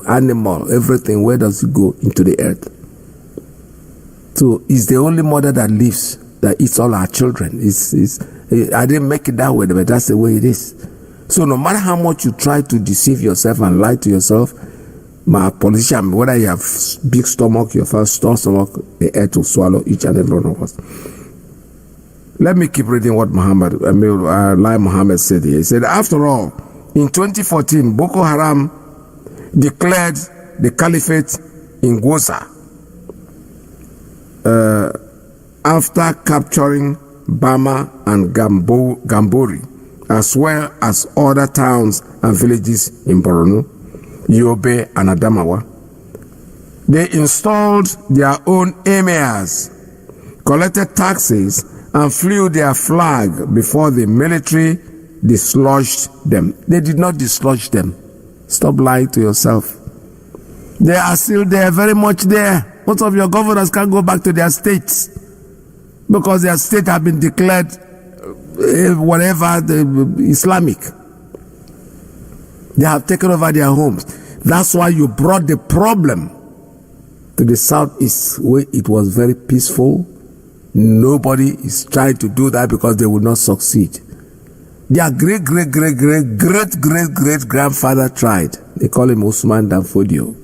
animal, everything, where does it go? Into the earth. So it's the only mother that lives, that eats all our children. I didn't make it that way, but that's the way it is. So no matter how much you try to deceive yourself and lie to yourself, my politician, whether you have big stomach, you have small stomach, the earth will swallow each and every one of us. Let me keep reading what Lai Muhammad said here. He said, after all, in 2014, Boko Haram declared the caliphate in Goza after capturing Bama and Gambori, as well as other towns and villages in Borno, Yobe, and Adamawa. They installed their own emirs, collected taxes, and flew their flag before the military dislodged them. They did not dislodge them. Stop lying to yourself. They are still there, very much there. Most of your governors can't go back to their states because their state have been declared Islamic. They have taken over their homes. That's why you brought the problem to the southeast, where it was very peaceful. Nobody is trying to do that because they will not succeed. Their great grandfather tried. They call him Usman Danfodio.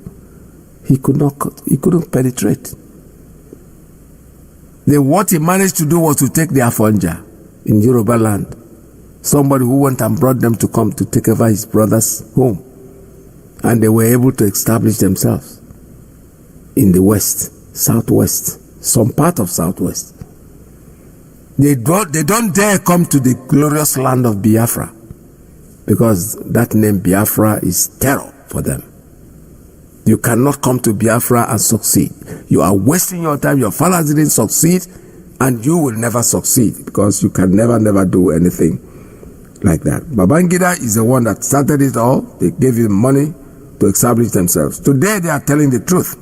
He couldn't penetrate. Then what he managed to do was to take the Afonja in Yoruba land. Somebody who went and brought them to come to take over his brother's home. And they were able to establish themselves in the west, southwest, some part of southwest. They don't dare come to the glorious land of Biafra, because that name Biafra is terror for them. You cannot come to Biafra and succeed. You are wasting your time. Your fathers didn't succeed, and you will never succeed, because you can never do anything like that. Babangida is the one that started it all. They gave him money to establish themselves. Today they are telling the truth.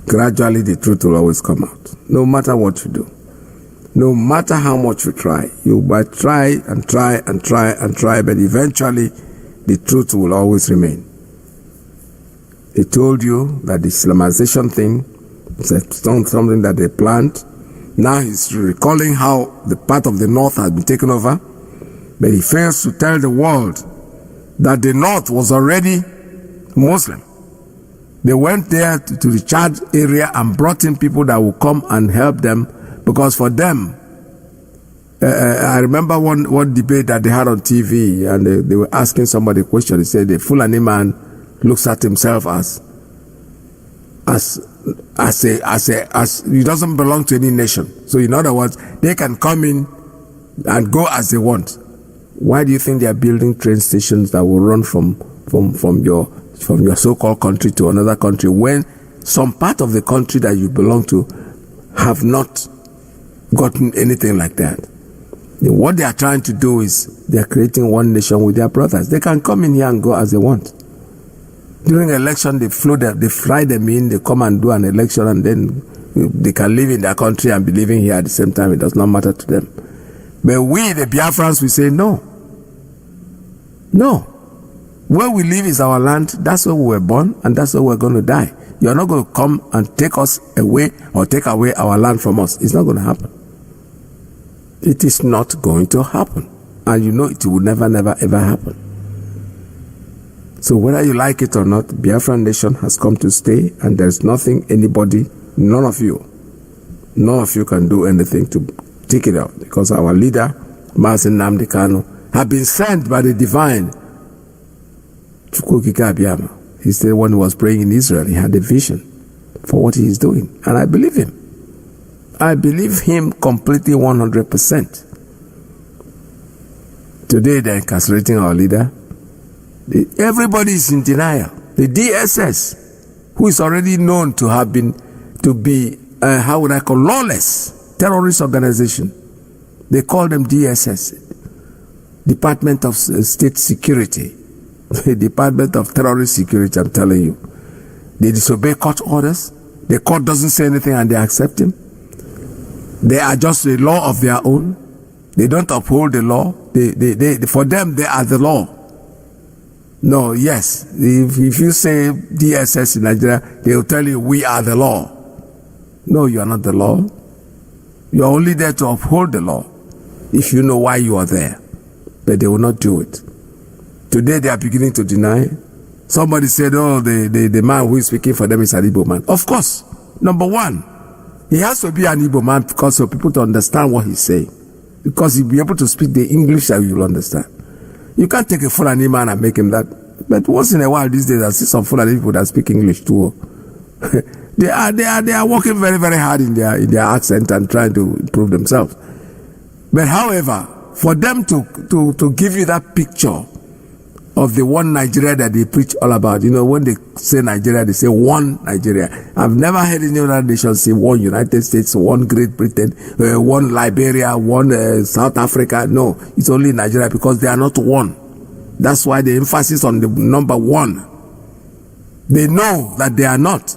Gradually the truth will always come out, no matter what you do. No matter how much you try, you might try, but eventually the truth will always remain. They told you that the Islamization thing is something that they planned. Now he's recalling how the part of the north has been taken over, but he fails to tell the world that the north was already Muslim. They went there to the Chad area and brought in people that would come and help them, because for them, I remember one debate that they had on TV, and they were asking somebody a question. They said the Fulani man looks at himself as he doesn't belong to any nation. So in other words, they can come in and go as they want. Why do you think they are building train stations that will run from your so-called country to another country, when some part of the country that you belong to have not gotten anything like that? What they are trying to do is they are creating one nation with their brothers. They can come in here and go as they want. During election, they fly them in, they come and do an election, and then they can live in their country and be living here at the same time. It does not matter to them. But we, the Biafrans, we say no. No. Where we live is our land. That's where we were born, and that's where we're going to die. You're not going to come and take us away or take away our land from us. It's not going to happen. It is not going to happen. And you know it will never, ever happen. So whether you like it or not, Biafran nation has come to stay, and there's nothing none of you can do anything to take it out, because our leader, Mazi Nnamdi Kanu, have been sent by the divine. He said when he was praying in Israel, he had a vision for what he is doing. And I believe him. I believe him completely 100%. Today they're incarcerating our leader. Everybody is in denial. The DSS, who is already known to be lawless terrorist organization. They call them DSS, Department of State Security. The Department of Terrorist Security, I'm telling you. They disobey court orders. The court doesn't say anything and they accept him. They are just a law of their own. They don't uphold the law. For them, they are the law. No, yes. If you say DSS in Nigeria, they will tell you we are the law. No, you are not the law. You are only there to uphold the law if you know why you are there. But they will not do it. Today they are beginning to deny. Somebody said, oh, the man who is speaking for them is an Igbo man. Of course. Number one, he has to be an Igbo man because for people to understand what he's saying. Because he'll be able to speak the English that you will understand. You can't take a Fulani man and make him that. But once in a while these days, I see some Fulani people that speak English too. They are working very, very hard in their accent and trying to improve themselves. But however, for them to give you that picture of the one Nigeria that they preach all about, when they say Nigeria, they say one Nigeria. I've never heard any other nation say one United States, one Great Britain, one Liberia, one South Africa. No, it's only Nigeria because they are not one. That's why the emphasis on the number one. They know that they are not.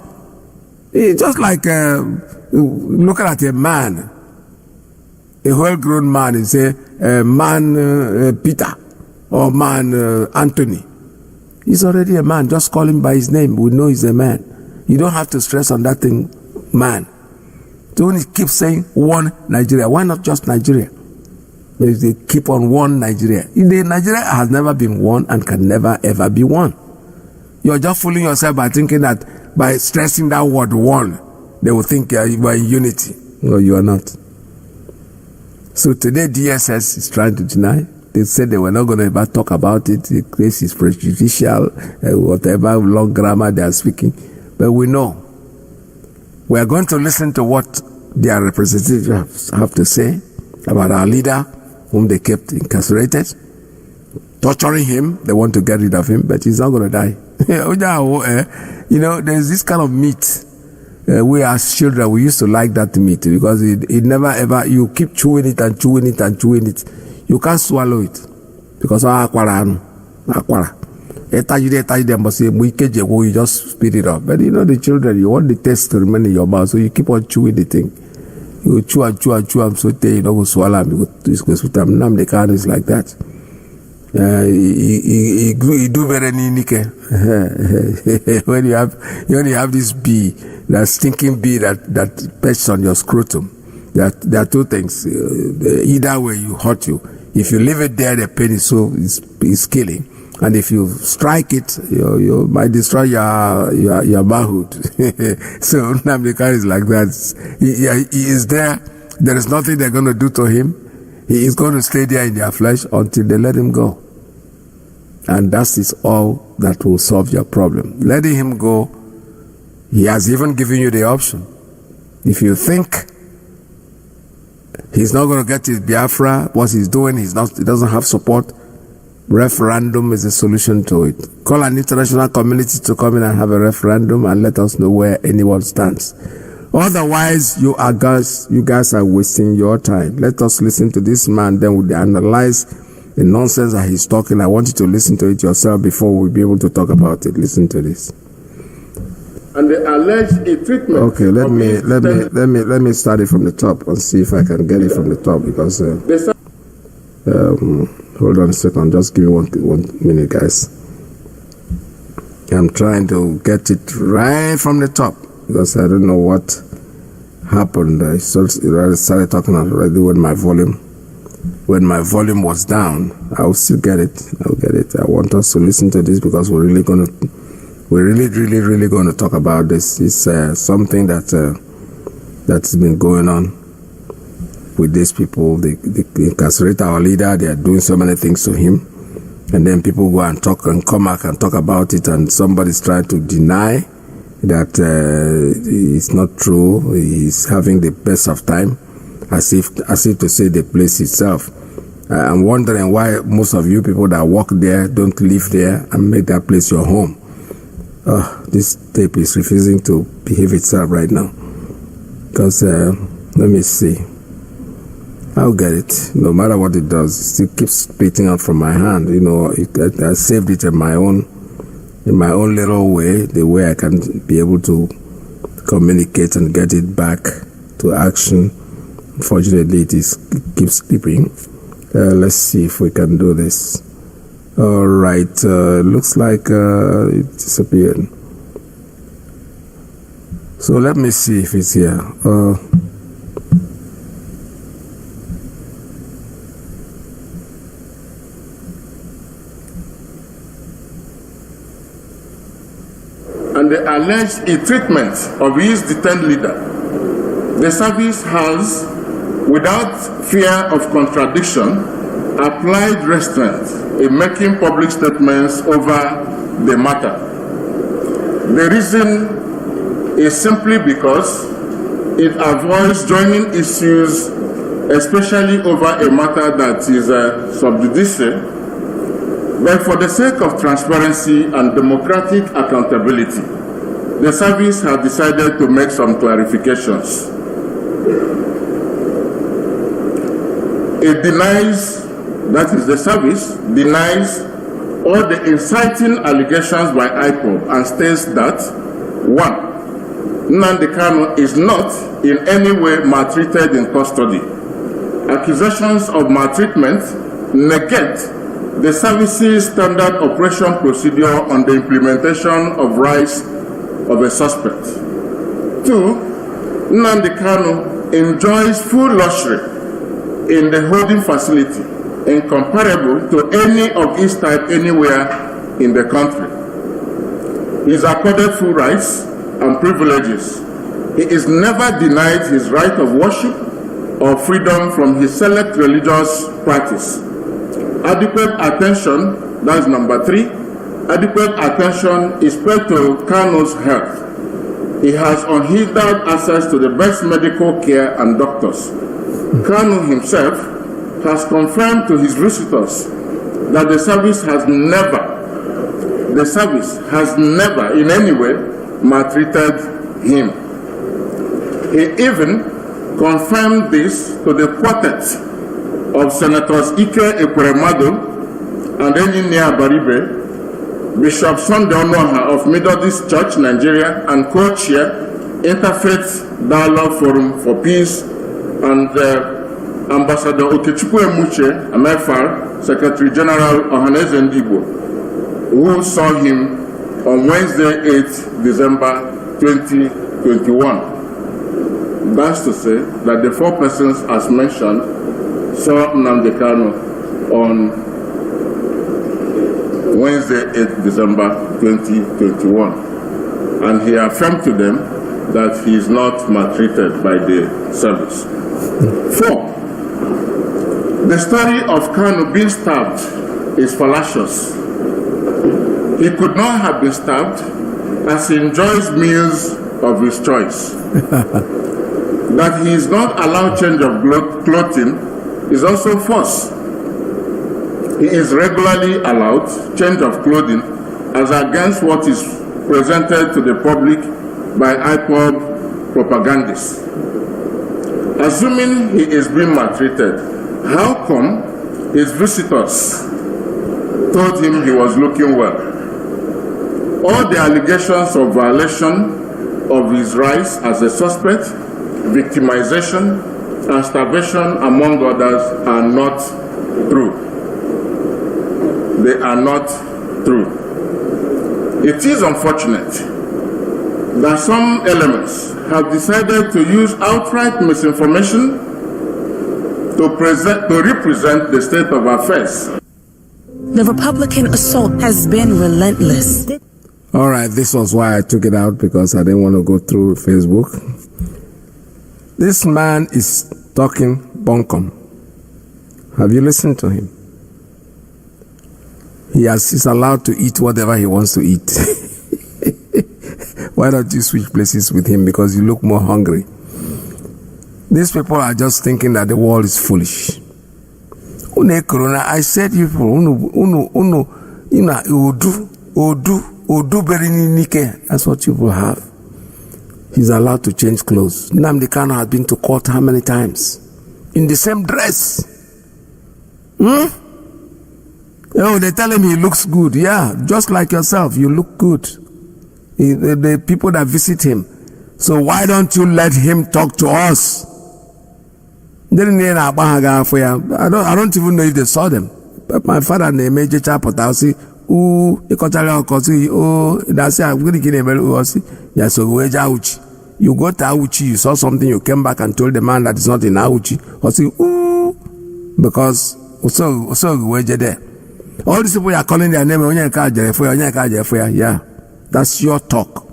It's just like looking at a man, a well-grown man, and say, man Peter or man Anthony. He's already a man. Just call him by his name. We know he's a man. You don't have to stress on that thing, man. Don't keep saying one Nigeria. Why not just Nigeria? They keep on one Nigeria. Nigeria has never been one and can never ever be one. You're just fooling yourself by thinking that by stressing that word one, they will think you are in unity. No, you are not. So today DSS is trying to deny. They said they were not going to ever talk about it. The case is prejudicial, whatever long grammar they are speaking. But we know. We are going to listen to what their representatives have to say about our leader, whom they kept incarcerated, torturing him. They want to get rid of him, but he's not going to die. There's this kind of meat. We as children, we used to like that meat because it never ever, you keep chewing it and chewing it and chewing it. You can't swallow it because you just spit it up. But the children, you want the taste to remain in your mouth, so you keep on chewing the thing. You chew and chew and chew and so you don't go swallow them. The kind is like that. You do better than Iyke. when you have this bee, that stinking bee that perches on your scrotum. There are two things. Either way, you hurt you. If you leave it there, the pain is killing. And if you strike it, you might destroy your manhood. So Nnamdi is like that. He is there. There is nothing they're going to do to him. He is going to stay there in their flesh until they let him go. And that is all that will solve your problem. Letting him go, he has even given you the option. If you think he's not going to get his Biafra, what he's doing, he doesn't have support, referendum is the solution to it. Call an international community to come in and have a referendum and let us know where anyone stands. Otherwise, you guys are wasting your time. Let us listen to this man, then we'll analyze the nonsense that he's talking. I want you to listen to it yourself before we'll be able to talk about it. Listen to this. And they allege a treatment. Okay, let me start it from the top and see if I can get it from the top because hold on a second, just give me one minute, guys. I'm trying to get it right from the top because I don't know what happened. I started talking already when my volume was down. I'll still get it. I'll get it. I want us to listen to this because we're really going to talk about this. It's something that's been going on with these people. They incarcerate our leader. They are doing so many things to him, and then people go and talk and come back and talk about it, and somebody's trying to deny that it's not true. He's having the best of time, as if to say the place itself. I'm wondering why most of you people that work there don't live there and make that place your home. This tape is refusing to behave itself right now. Because, let me see. I'll get it. No matter what it does, it still keeps spitting out from my hand. I saved it in my own little way, the way I can be able to communicate and get it back to action. Unfortunately, it keeps skipping. Let's see if we can do this. All right, looks like it disappeared. So let me see if it's here. And the alleged ill-treatment of his detained leader, the service has, without fear of contradiction, applied restraint in making public statements over the matter. The reason is simply because it avoids joining issues, especially over a matter that is sub judice. But for the sake of transparency and democratic accountability, the service has decided to make some clarifications. It denies, that is the service, denies all the inciting allegations by IPOB and states that, 1, Nnamdi Kanu is not in any way maltreated in custody. Accusations of maltreatment negate the service's standard operation procedure on the implementation of rights of a suspect. 2, Nnamdi Kanu enjoys full luxury in the holding facility, incomparable to any of its type anywhere in the country. He is accorded full rights and privileges. He is never denied his right of worship or freedom from his select religious practice. Adequate attention, that's number 3, adequate attention is paid to Kanu's health. He has unhindered access to the best medical care and doctors. Kanu himself has confirmed to his visitors that the service has never in any way maltreated him. He even confirmed this to the quartet of Senators Iyke and Engineer Baribe, Bishop Sunday Onoha of Methodist Church, Nigeria, and co-chair Interfaith Dialogue Forum for Peace, and Ambassador Okechukwu Emuche, MFR, Secretary General Ohaneze Ndigbo, who saw him on Wednesday, 8th December 2021. That's to say that the 4 persons as mentioned saw Nnamdi Kanu on Wednesday, 8th December 2021, and he affirmed to them that he is not maltreated by the service. 4, the story of Kanu being stabbed is fallacious. He could not have been stabbed as he enjoys meals of his choice. That he is not allowed change of clothing is also false. He is regularly allowed change of clothing as against what is presented to the public by IPOB propagandists. Assuming he is being maltreated, how come his visitors told him he was looking well? All the allegations of violation of his rights as a suspect, victimization, and starvation, among others, are not true. They are not true. It is unfortunate that some elements have decided to use outright misinformation to represent the state of affairs. The Republican assault has been relentless. All right, this was why I took it out, because I didn't want to go through Facebook. This man is talking bunkum. Have you listened to him? He's allowed to eat whatever he wants to eat. Why don't you switch places with him, because you look more hungry? These people are just thinking that the world is foolish. Corona, I said you people, that's what you will have. He's allowed to change clothes. Nnamdi Kanu has been to court how many times? In the same dress. Oh, they tell him he looks good. Yeah, just like yourself, you look good. The people that visit him. So why don't you let him talk to us? I don't even know if they saw them. my father na emeje chapụta osi ịkọchara ọkọsi na-asị agwịrị gị na-emere osi ya so wee jee Auchi. You go to Auchi, you saw something, you came back and told the man that it's not in Auchi. Osi because so wee je there. All these people are calling their name. Yeah, that's your talk.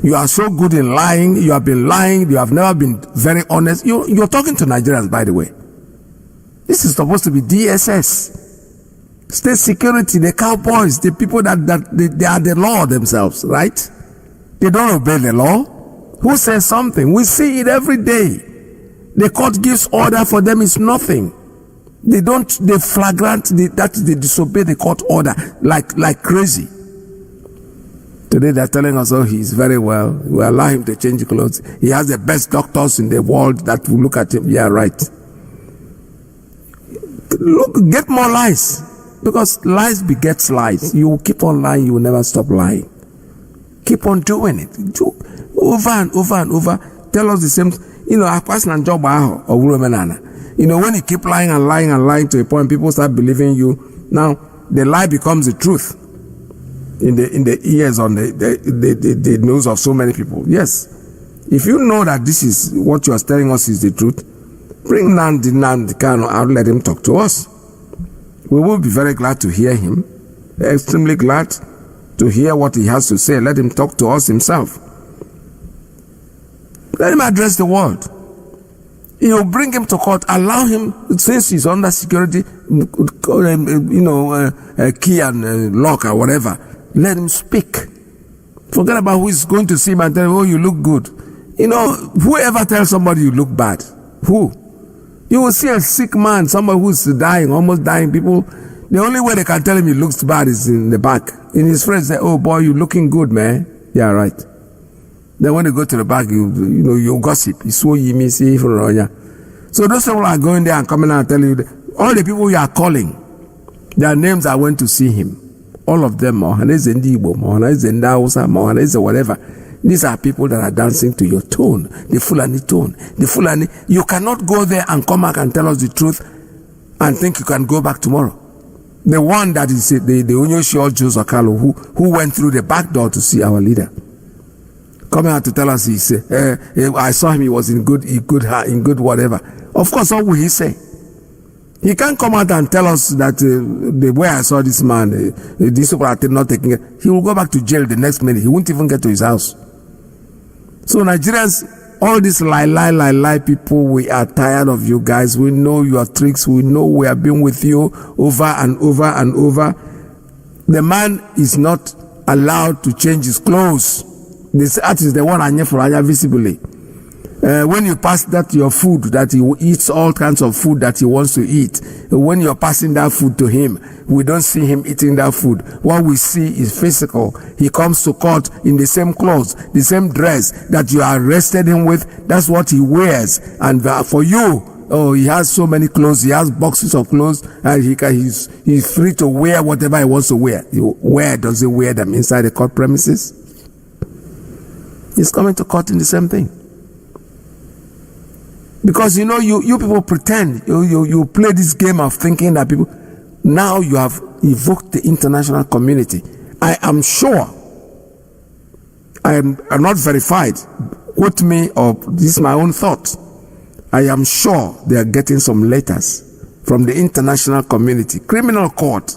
You are so good in lying. You have been lying. You have never been very honest. You're talking to Nigerians, by the way. This is supposed to be DSS. State security, the cowboys, the people that they are the law themselves, right? They don't obey the law. Who says something? We see it every day. The court gives order for them, it's nothing. They flagrant, they disobey the court order like crazy. Today they're telling us, he's very well. We allow him to change clothes. He has the best doctors in the world that will look at him. Yeah, right. Look, get more lies. Because lies begets lies. You will keep on lying, you will never stop lying. Keep on doing it. Do over and over and over. Tell us the same. When you keep lying and lying and lying to a point, people start believing you. Now, the lie becomes the truth in the ears, on the nose of so many people. Yes. If you know that this is what you are telling us is the truth, bring Nnamdi Kanu out, let him talk to us. We will be very glad to hear him, extremely glad to hear what he has to say. Let him talk to us himself. Let him address the world. You bring him to court, allow him, since he's under security, key and lock or whatever, let him speak. Forget about who is going to see him and tell him, you look good. Whoever tells somebody you look bad, who? You will see a sick man, somebody who's dying, almost dying. People, the only way they can tell him he looks bad is in the back. In his friends say, oh boy, you looking good, man. Yeah, right. Then when you go to the back, you gossip. So those people are going there and coming out and telling you, all the people you are calling, their names I went to see him. All of them, Mohanese Ndibo, Mohanese Ndausa, Mohanese whatever. These are people that are dancing to your tone, the Fulani tone. The Fulani, you cannot go there and come back and tell us the truth and think you can go back tomorrow. The one that is the Onyoshi Joseph Okalo who went through the back door to see our leader. Coming out to tell us, he said, I saw him, he was in good whatever. Of course, what will he say? He can't come out and tell us that the way I saw this man, these people are not taking it. He will go back to jail the next minute. He won't even get to his house. So Nigerians, all these lie people, we are tired of you guys. We know your tricks. We know we have been with you over and over and over. The man is not allowed to change his clothes. That is the one Anya for Anya visibly. When you pass that your food, that he eats all kinds of food that he wants to eat. When you're passing that food to him, we don't see him eating that food. What we see is physical. He comes to court in the same clothes, the same dress that you arrested him with. That's what he wears. And for you, he has so many clothes. He has boxes of clothes, and he's free to wear whatever he wants to wear. Where does he wear them? Inside the court premises? He's coming to court in the same thing. Because you people pretend, you play this game of thinking that people, now you have evoked the international community. I am sure, I'm not verified, quote me, or this is my own thought. I am sure they are getting some letters from the international community, criminal court,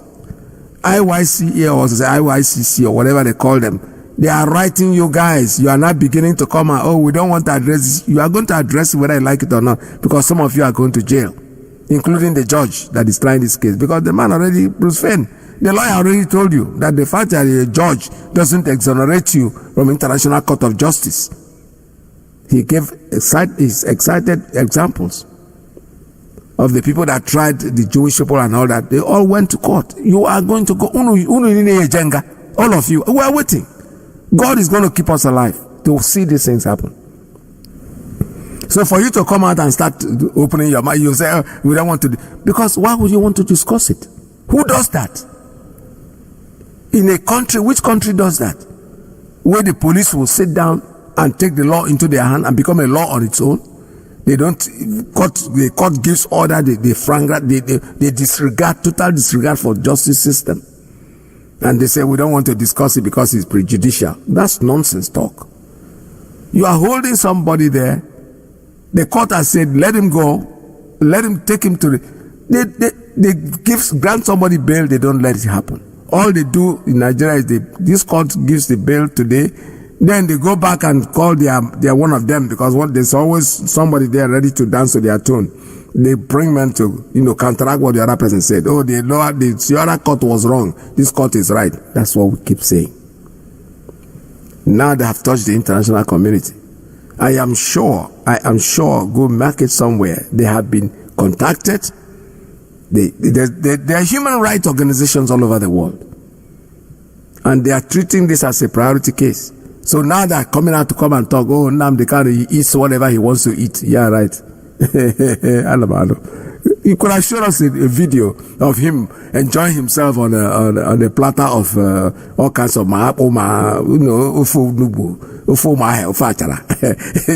IYCA or IYCC or whatever they call them. They are writing you guys. You are not beginning to come out. We don't want to address this. You are going to address it whether you like it or not, because some of you are going to jail, including the judge that is trying this case. Because the man already, Bruce Fenn, the lawyer already told you that the fact that a judge doesn't exonerate you from International Court of Justice. He gave excited examples of the people that tried the Jewish people and all that. They all went to court. You are going to go. All of you. We are waiting. God is going to keep us alive to see these things happen. So for you to come out and start opening your mouth, you say, we don't want to do. Because why would you want to discuss it? Who does that? In a country, which country does that? Where the police will sit down and take the law into their hand and become a law on its own? They don't, the court gives order, they disregard, total disregard for justice system. And they say, we don't want to discuss it because it's prejudicial. That's nonsense talk. You are holding somebody there. The court has said, let him go. Let him take him to they grant somebody bail, they don't let it happen. All they do in Nigeria is this court gives the bail today, then they go back and call their one of them, because there's always somebody there ready to dance to their tune. They bring men to, counteract what the other person said. Oh, the other court was wrong. This court is right. That's what we keep saying. Now they have touched the international community. I am sure, go market somewhere. They have been contacted. There are human rights organizations all over the world. And they are treating this as a priority case. So now they're coming out to come and talk. Oh, Nnamdi Kanu, he eats whatever he wants to eat. Yeah, right. You could have shown us a video of him enjoying himself on a platter of all kinds of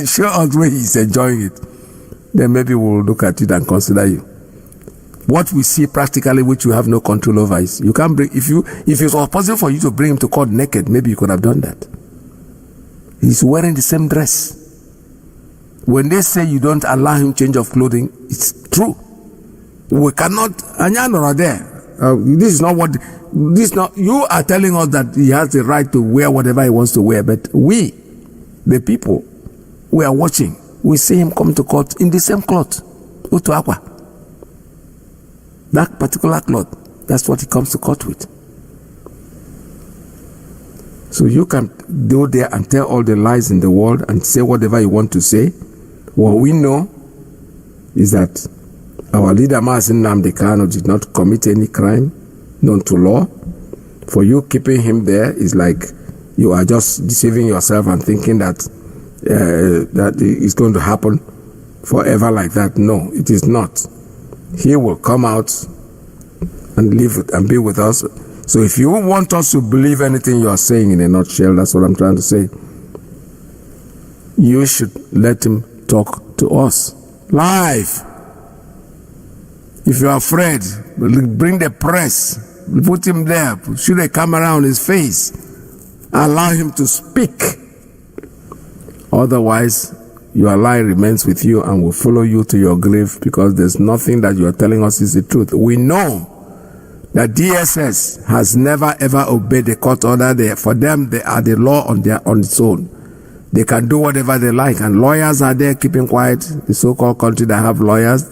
show us where he's enjoying it. Then maybe we'll look at it and consider you. What we see practically, which you have no control over, is you can't bring, if it was possible for you to bring him to court naked, maybe you could have done that. He's wearing the same dress. When they say you don't allow him change of clothing, it's true. We cannot, this is not, you are telling us that he has the right to wear whatever he wants to wear, but we, the people, we are watching. We see him come to court in the same cloth. Utu aqua. That particular cloth, that's what he comes to court with. So you can go there and tell all the lies in the world and say whatever you want to say. What we know is that our leader Mazi Nnamdi Kanu did not commit any crime known to law. For you keeping him there is like you are just deceiving yourself and thinking that that it's going to happen forever like that. No, it is not. He will come out and live and be with us. So if you want us to believe anything you are saying in a nutshell, that's what I'm trying to say. You should let him talk to us live. If you're afraid, bring the press, put him there, shoot a camera on his face, allow him to speak. Otherwise, your lie remains with you and will follow you to your grave, because there's nothing that you are telling us is the truth. We know that DSS has never ever obeyed the court order. For them, they are the law on its own. They can do whatever they like, and lawyers are there keeping quiet. The so-called country that have lawyers,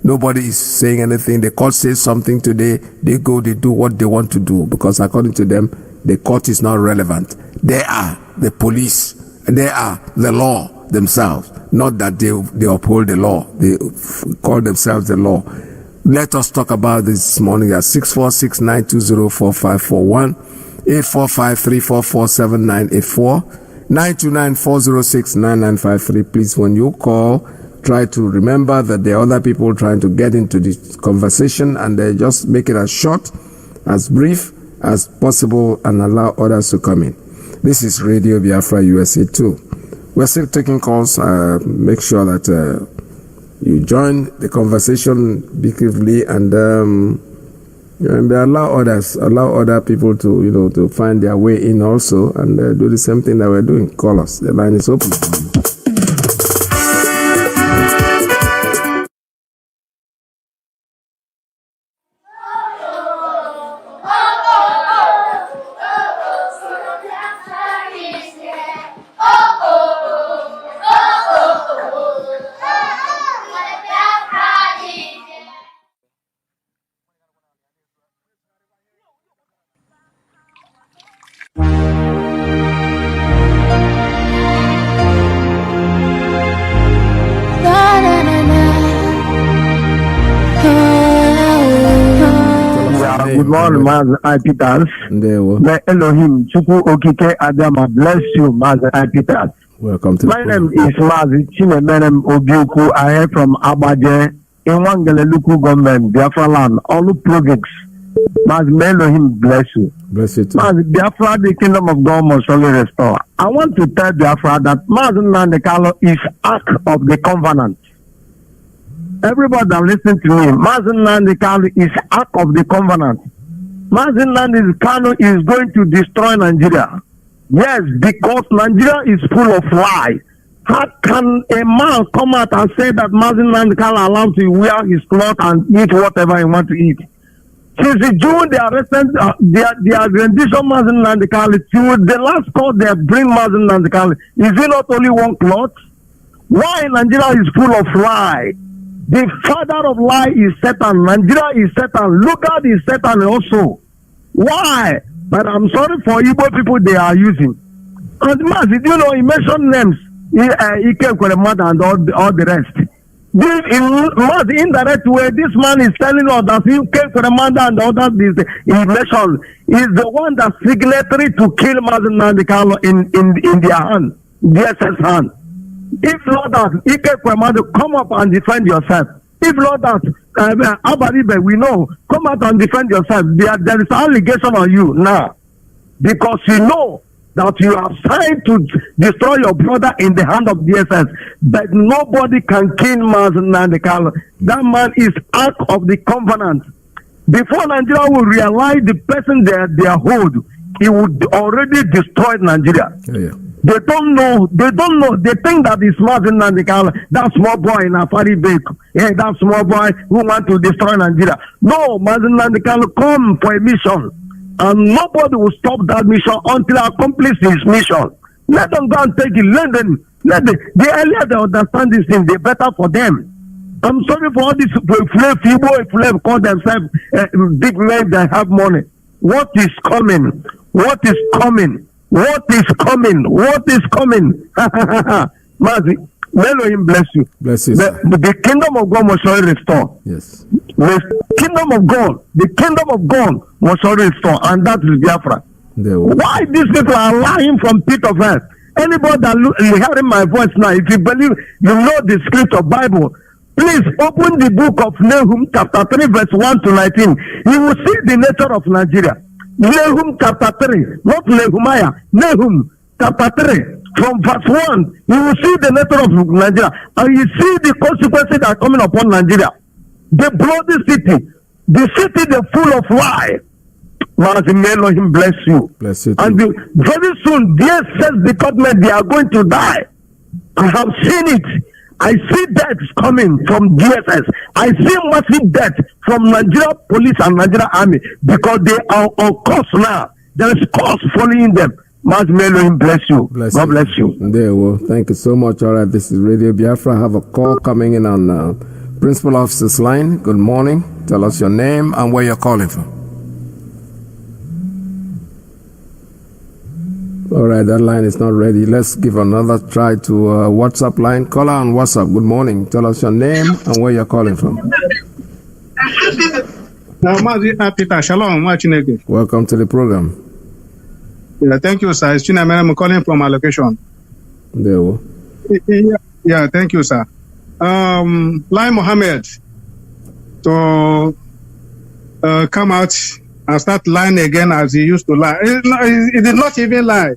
nobody is saying anything. The court says something today, they go, they do what they want to do, because according to them, the court is not relevant. They are the police. They are the law themselves. Not that they uphold the law. They call themselves the law. Let us talk about this morning at 646-920-4541, 845-344-7984, 929-406-9953. Please, when you call, try to remember that there are other people trying to get into this conversation, and just make it as short, as brief as possible, and allow others to come in. This is Radio Biafra USA 2. We're still taking calls. Make sure that you join the conversation briefly, and allow other people to to find their way in also, and do the same thing that we're doing. Call us. The line is open. Good morning, Mazi Peters. May Elohim Chukwu Okike Adama bless you, Mazi Peters. Welcome to my name is Mazi Chinemerem Obiuku. I am from Abaje, in Wangeleluku government, Biafra land, all province. Mazi, may Elohim bless you. Bless you too. Mazi, Biafra, the kingdom of God must surely restore. I want to tell Biafra that Mazi Nnamdi Kanu is act of the covenant. everybody that listen to me, Mazi Nnamdi Kanu is act of the covenant. Mazi Nnamdi Kanu is going to destroy Nigeria. Yes, because Nigeria is full of lies. How can a man come out and say that Mazi Nnamdi Kanu allowed to wear his clothes and eat whatever he wants to eat? Since June, they arrested their rendition Mazi Nnamdi Kanu. To the last court, they bring Mazi Nnamdi Kanu. Is it not only one cloth? Why Nigeria is full of lies? The father of lie is Satan. Nigeria is Satan. Lugard is Satan also. Why? But I'm sorry for Igbo people they are using. And Mazi, you know, he mentioned names. Iyke and all the rest. This in Mazi indirect way, this man is telling us that Iyke and others he mentioned is the one that signatory to kill Mazi Nnamdi Kanu in their hand, DSS hand. If not that, Iyke come up and defend yourself. If not that, Abaribe, we know, come out and defend yourself. There is allegation on you now. Because you know that you have signed to destroy your brother in the hand of DSS. But nobody can kill Mazi Nnamdi Kanu. That man is out of the covenant. Before Nigeria will realize the person they hold, he would already destroy Nigeria. Yeah. They don't know. They think that it's Mazi Nnamdi Kanu, that small boy in Afari vehicle. Yeah, that small boy who want to destroy Nigeria. No, Mazi Nnamdi Kanu come for a mission. And nobody will stop that mission until he accomplishes his mission. Let them go and take it. The earlier they understand this thing, the better for them. I'm sorry for all these people call themselves big men that have money. What is coming? What is coming? What is coming? What is coming? Mazi, may Elohim bless you. Bless you. The kingdom of God must surely restore. Yes. The kingdom of God must surely restore, and that is Biafra. Why these people are lying from pit of earth? Anybody that hearing my voice now, if you believe, you know the scripture Bible, please open the book of Nahum chapter 3 verse 1 to 19. You will see the nature of Nigeria. Nahum chapter 3, not Nehemiah, Nahum chapter 3, from verse 1, you will see the nature of Nigeria, and you see the consequences that are coming upon Nigeria. The bloody city, the city they're full of lies. Mazi, may Elohim bless you. Bless you too. And very soon, DSS, the government, they are going to die. I have seen it. I see deaths coming from DSS. I see massive death from Nigeria police and Nigeria army because they are on course now. There is course following them. Mazi, may Elohim bless you. God bless you. There, well, thank you so much. All right, this is Radio Biafra. I have a call coming in on Principal Officer's line. Good morning. Tell us your name and where you're calling from. All right, that line is not ready. Let's give another try to WhatsApp line. Caller on WhatsApp. Good morning. Tell us your name and where you're calling from. Peter, shalom. Welcome to the program. Yeah, thank you, sir. It's Chinamere. I'm calling from my location. There we go. Yeah, thank you, sir. Lai Mohammed to come out and start lying again as he used to lie. He did not even lie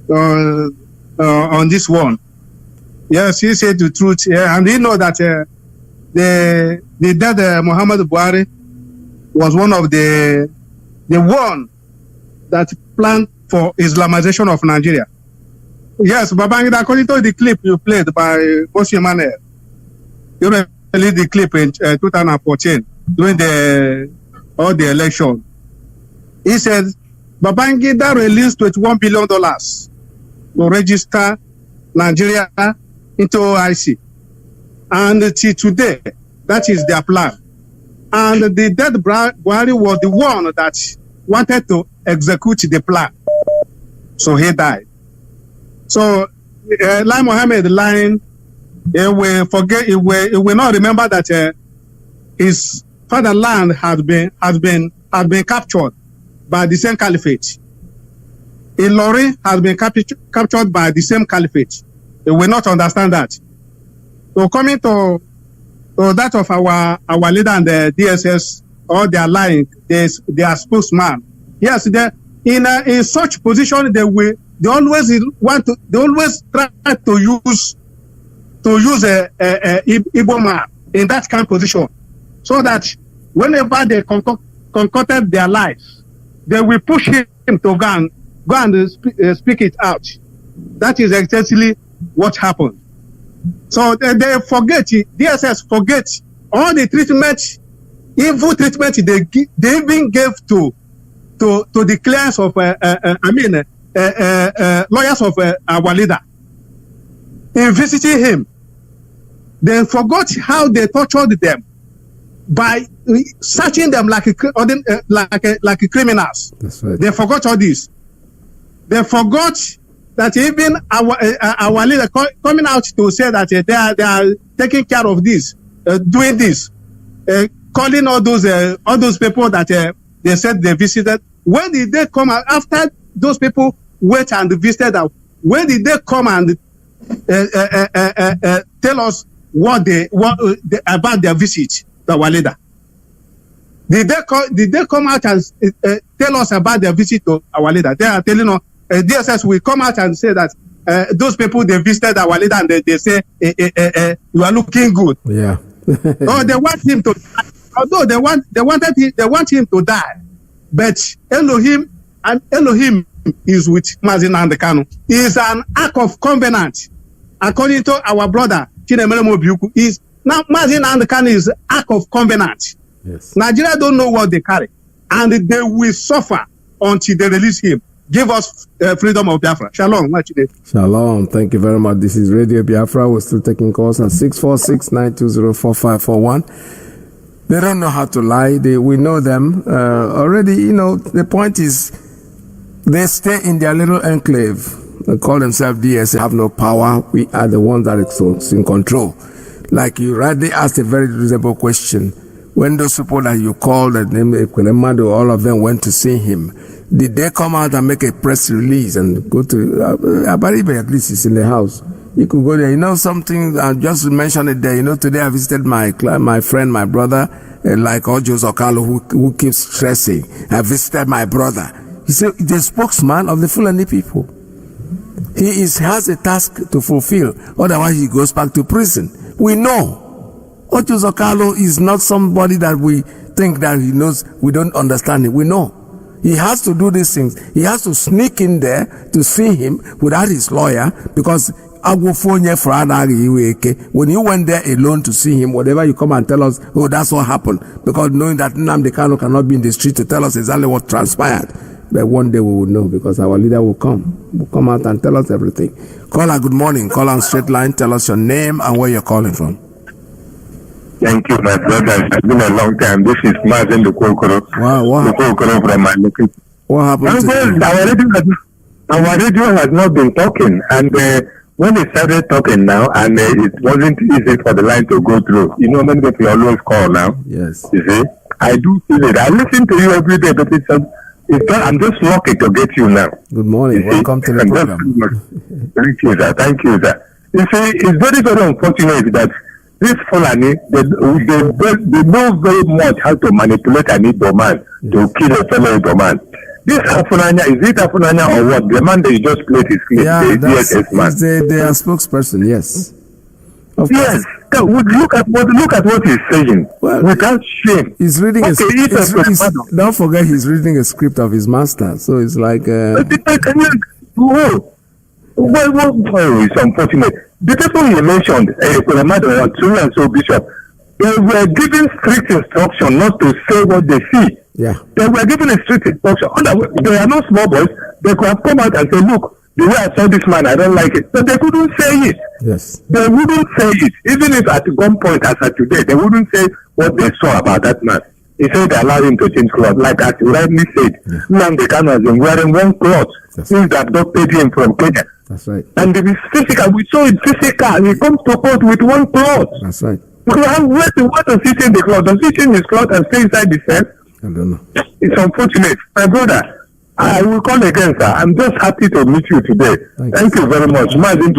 on this one. Yes, he said the truth. Yeah, and he know that the dead Muhammad Buhari was one of the one that planned for Islamization of Nigeria. Yes, Babangida, according to the clip you played by Boshi Emmanuel, you released the clip in 2014 during all the election. He said Babangida released $21 billion to register Nigeria into OIC. And till today, that is their plan. And the dead Buhari was the one that wanted to execute the plan. So he died. So Lai Mohammed lying, he will not remember that his fatherland had been captured by the same caliphate. Ilori has been captured by the same caliphate. They will not understand that. So coming to that of our leader and the DSS, or they are lying, they are spokesman. Yes, in such position they always try to use a Igbo man in that kind of position, so that whenever they concocted their lives, they will push him to go and speak it out. That is exactly what happened. So they forget, DSS forget all the treatment, evil treatment they even gave to the clients of, lawyers of our leader. In visiting him, they forgot how they tortured them by searching them like criminals. That's right. They forgot all this. They forgot that even our leader coming out to say that they are taking care of this, doing this, calling all those people that they said they visited. When did they come out after those people went and visited? When did they come and tell us what about their visit to our leader? Did they come out and tell us about their visit to our leader? They are telling us. DSS will come out and say that those people they visited our leader and they say you are looking good. Yeah. Oh, they want him to die. Although they want him to die, but Elohim is with Mazi Nnamdi Kanu. It is an act of covenant, according to our brother Chinemere Mobiuku. Is now Mazi Nnamdi Kanu is act of covenant. Yes. Nigeria don't know what they carry, and they will suffer until they release him. Give us freedom of Biafra. Shalom. Shalom. Thank you very much. This is Radio Biafra. We're still taking calls at 646-920-4541. They don't know how to lie. We know them already. You know, the point is they stay in their little enclave. They call themselves DS. They have no power. We are the ones that are in control. Like you rightly asked a very reasonable question. When those people that you called, that name Ekwelemadu, all of them went to see him, did they come out and make a press release and go to Abaribe? At least it's in the house. You could go there. You know something? I just mentioned it there. You know, today I visited my friend, my brother, like Ojo Zokalo, who keeps stressing. I visited my brother. He said, the spokesman of the Fulani people. He has a task to fulfill. Otherwise, he goes back to prison. We know. Ojo Zokalo is not somebody that we think that he knows. We don't understand it. We know. He has to do these things. He has to sneak in there to see him without his lawyer, because when you went there alone to see him, whatever you come and tell us, oh, that's what happened, because knowing that Nnamdi Kanu cannot be in the street to tell us exactly what transpired. But one day we will know, because our leader will come out and tell us everything. Caller, good morning. Call on straight line. Tell us your name and where you're calling from. Thank you, my brother. It's been a long time. This is Mazi Ndukokoro. Wow, From my location. What happened to you? Our radio has not been talking, and when they started talking now, and it wasn't easy for the line to go through. You know, many people always call now. Yes. You see, I do feel it. I listen to you every day, but I'm just lucky to get you now. Good morning. Welcome to the program. Thank you, sir. Thank you, sir. You see, it's very, very unfortunate that this Fulani, they know very much how to manipulate an Igbo man to kill a fellow Igbo man. This Afunanya, is it Afunanya or what? The man that you just played his clip, yeah, the DSS man. They are spokesperson, yes. Of yes. So, look at what he's saying. Well, without shame. He's reading don't forget he's reading a script of his master. So it's like it's unfortunate. The people you mentioned, and so Bishop, they were given strict instruction not to say what they see. Yeah. They were given a strict instruction. They are not small boys. They could have come out and say, look, the way I saw this man, I don't like it. But they couldn't say it. Yes. They wouldn't say it. Even if at one point, as of today, they wouldn't say what they saw about that man. He said they allowed him to change clothes. Like as you rightly said, Nnamdi Kanu has been wearing one cloth since they abducted him from Kenya. That's right. And it is physical. We saw it physical. He comes to court with one cloth. That's right. Where does he change the cloth? Does he change his cloth and stay inside the cell? I don't know. It's unfortunate. My brother, I will call again, sir. I'm just happy to meet you today. Thank you very much. Thank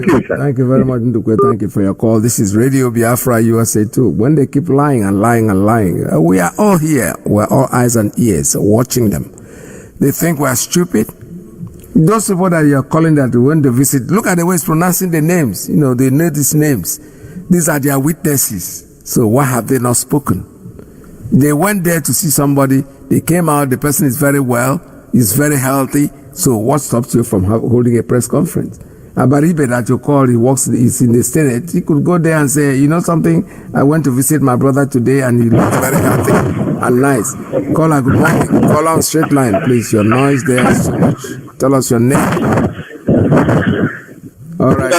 you, sir. Thank you very much, Ndukwe. Thank you for your call. This is Radio Biafra USA 2. When they keep lying and lying and lying, we are all here. We're all eyes and ears watching them. They think we're stupid. Those people that you're calling that when they visit, look at the way he's pronouncing the names. You know, they know these names. These are their witnesses. So why have they not spoken? They went there to see somebody. They came out. The person is very well. He's very healthy. So what stops you from holding a press conference? Abaribe that you call, he's in the Senate. He could go there and say, you know something? I went to visit my brother today and he looks very healthy and nice. Caller, good morning. Call on straight line, please. Your noise there is so much. Tell us your name. All right.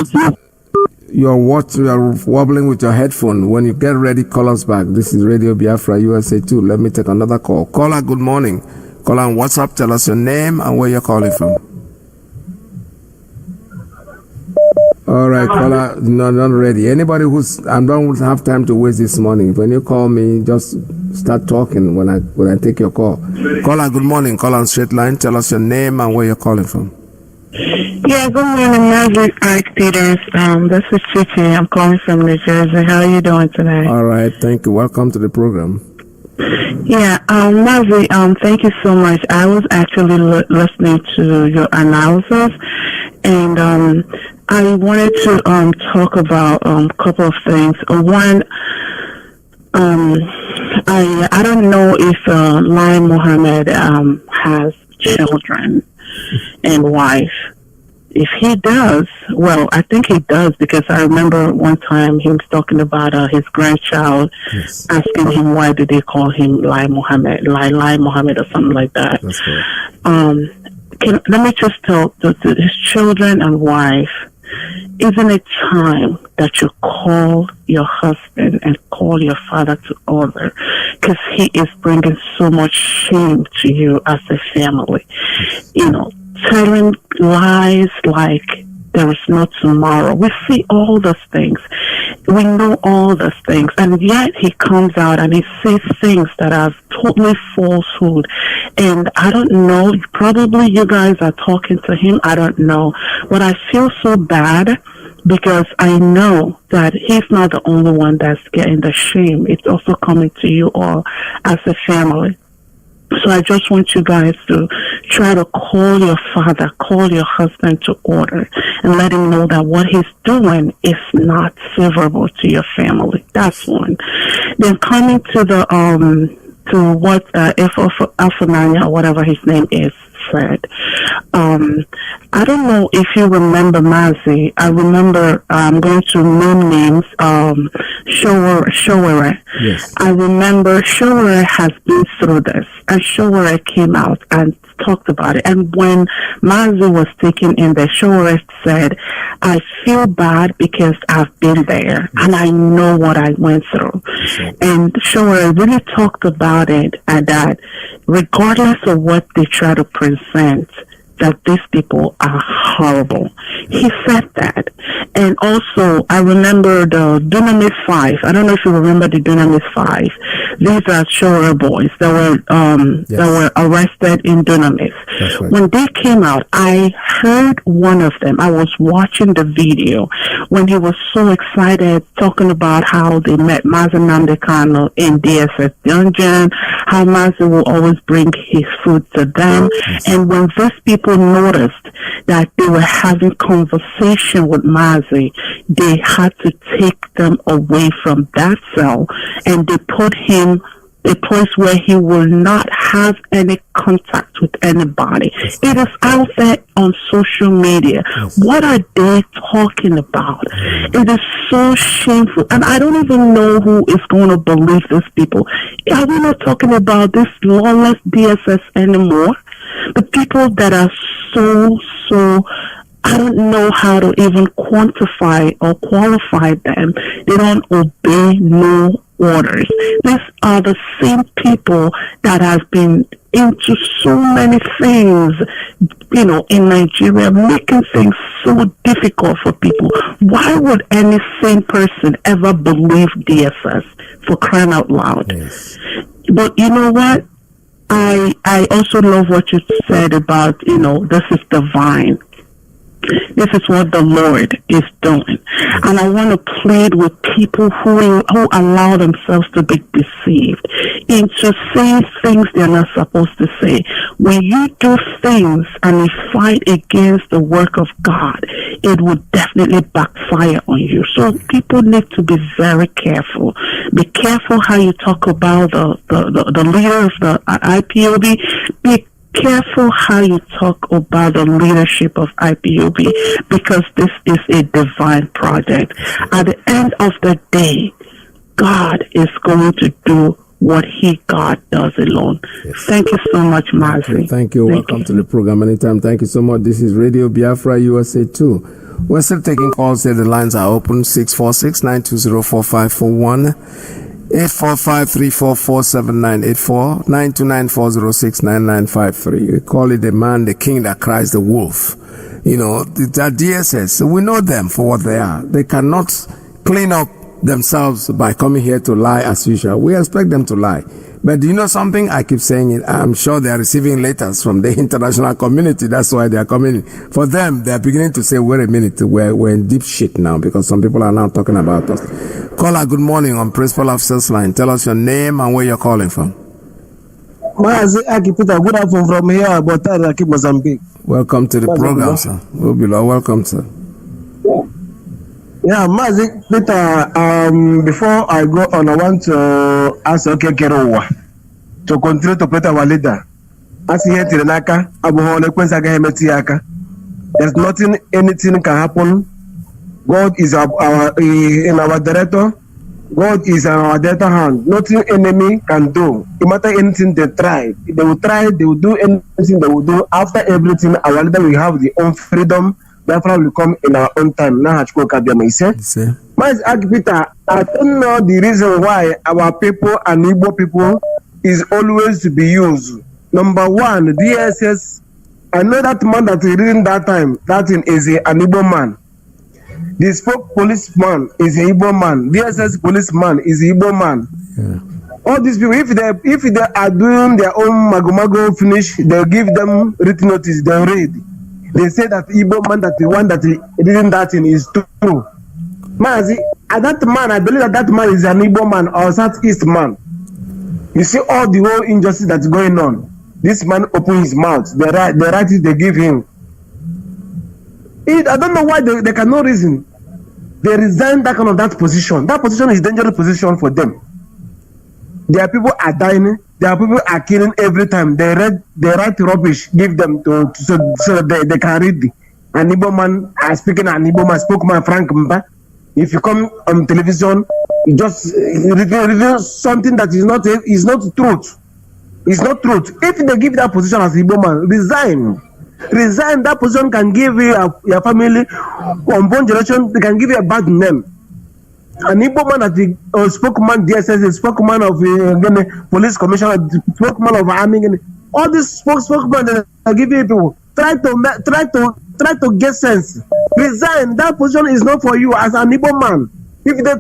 You're wobbling with your headphone. When you get ready, call us back. This is Radio Biafra USA 2. Let me take another call. Caller, good morning. Call on WhatsApp. Tell us your name and where you're calling from. All right, caller, no, not ready. Anybody I don't have time to waste this morning. When you call me, just start talking when I take your call. Caller, good morning. Call on straight line. Tell us your name and where you're calling from. Yeah, good morning, Mazi, Iyke Peters. This is Chichi. I'm calling from New Jersey. How are you doing today? All right, thank you. Welcome to the program. Yeah, Mazi, thank you so much. I was actually listening to your analysis, and I wanted to talk about a couple of things. One, I don't know if Lai Mohammed has children and wife. If he does, well, I think he does, because I remember one time he was talking about his grandchild, yes, asking him why did they call him Lai Mohammed or something like that. That's correct. Let me just tell his children and wife, isn't it time that you call your husband and call your father to order? Because he is bringing so much shame to you as a family. You know, telling lies like there is no tomorrow. We see all those things. We know all those things. And yet he comes out and he says things that are totally falsehood. And I don't know, probably you guys are talking to him. I don't know. But I feel so bad because I know that he's not the only one that's getting the shame. It's also coming to you all as a family. So I just want you guys to try to call your father, call your husband to order, and let him know that what he's doing is not favorable to your family. That's one. Then coming to the to what Alphanania, whatever his name is, said. I don't know if you remember Mazi. I remember, I'm going to name names, Showere. Yes. I remember Showere has been through this, and Showere came out and talked about it. And when Mazi was taken in there, Showere said, I feel bad because I've been there, and I know what I went through. Yes. And Showere really talked about it, and that regardless of what they try to present, that these people are horrible. He said that. And also, I remember the Dunamis 5. I don't know if you remember the Dunamis 5. These are Shora boys that were arrested in Dunamis. Right. When they came out, I heard one of them. I was watching the video when he was so excited, talking about how they met Mazi Namdekano in DSS dungeon, how Mazi will always bring his food to them. Yes. And when those people noticed that they were having conversation with Mazi, they had to take them away from that cell, and they put him a place where he will not have any contact with anybody. Yes. It is out there on social media. Yes. What are they talking about? It is so shameful, and I don't even know who is going to believe these people. Are we not talking about this lawless DSS anymore? The people that are so, I don't know how to even quantify or qualify them. They don't obey no orders. These are the same people that have been into so many things, you know, in Nigeria, making things so difficult for people. Why would any sane person ever believe DSS, for crying out loud? Yes. But you know what? I also love what you said about, you know, this is divine. This is what the Lord is doing. And I want to plead with people who allow themselves to be deceived into saying things they're not supposed to say. When you do things and you fight against the work of God, it will definitely backfire on you. So people need to be very careful. Be careful how you talk about the leader of the IPOB. Be careful how you talk about the leadership of IPOB, because this is a divine project. At the end of the day, God is going to do what God does alone. Yes. Thank you so much, Mazi. Thank you. Welcome to the program anytime. Thank you so much. This is Radio Biafra USA 2. We're still taking calls here. The lines are open. 646-920-4541. 845-344-7984, 929-406-9953. We call it the man, the king that cries the wolf. You know, the DSS, we know them for what they are. They cannot clean up themselves by coming here to lie as usual. We expect them to lie. But do you know something? I keep saying it. I'm sure they are receiving letters from the international community. That's why they are coming in. For them, they are beginning to say, wait a minute, we're in deep shit now, because some people are now talking about us. Caller, good morning on Principal Officer's Line. Tell us your name and where you're calling from. Mazi, Peter, good afternoon from here, about Mozambique. Welcome to the program, sir. Welcome, sir. Yeah, Mazi, Peter, before I go on, I want to ask Kerowa to continue to put our leader. As he had Tiranaka, there's nothing, anything can happen. God is in our director. God is in our director hand. Nothing enemy can do. No matter anything they try, they will do anything they will do. After everything, our leader will have the own freedom. Biafra will come in our own time. Now, Peter, I don't know the reason why our people and Igbo people is always to be used. Number one, DSS. I know that man that is reading that time. That is an Igbo man. The spoke policeman is an Igbo man. DSS policeman is an Igbo man. Yeah. All these people, if they are doing their own mago finish, they'll give them written notice. They'll read. They say that Igbo man, that the one that didn't that thing is true. Mazi, that man, I believe that man is an Igbo man or Southeast man. You see all the whole injustice that's going on. This man opened his mouth. The right they give him. I don't know why they can no reason. They resign that position. That position is a dangerous position for them. Their people are dying. Their people are killing every time. They write rubbish, give them so they can read. An Igbo man speaking, an Igbo man spokesman Frank Mba. If you come on television, you just reveal something that is not truth. It's not truth. If they give that position as Igbo man, resign. That position can give you your family, unborn generation, they can give you a bad name. An Igbo man that the spokesman DSS, spokesman of police commissioner, spokesman of army, all these spokesman that are giving people, try to get sense. Resign. That position is not for you as an Igbo man. If they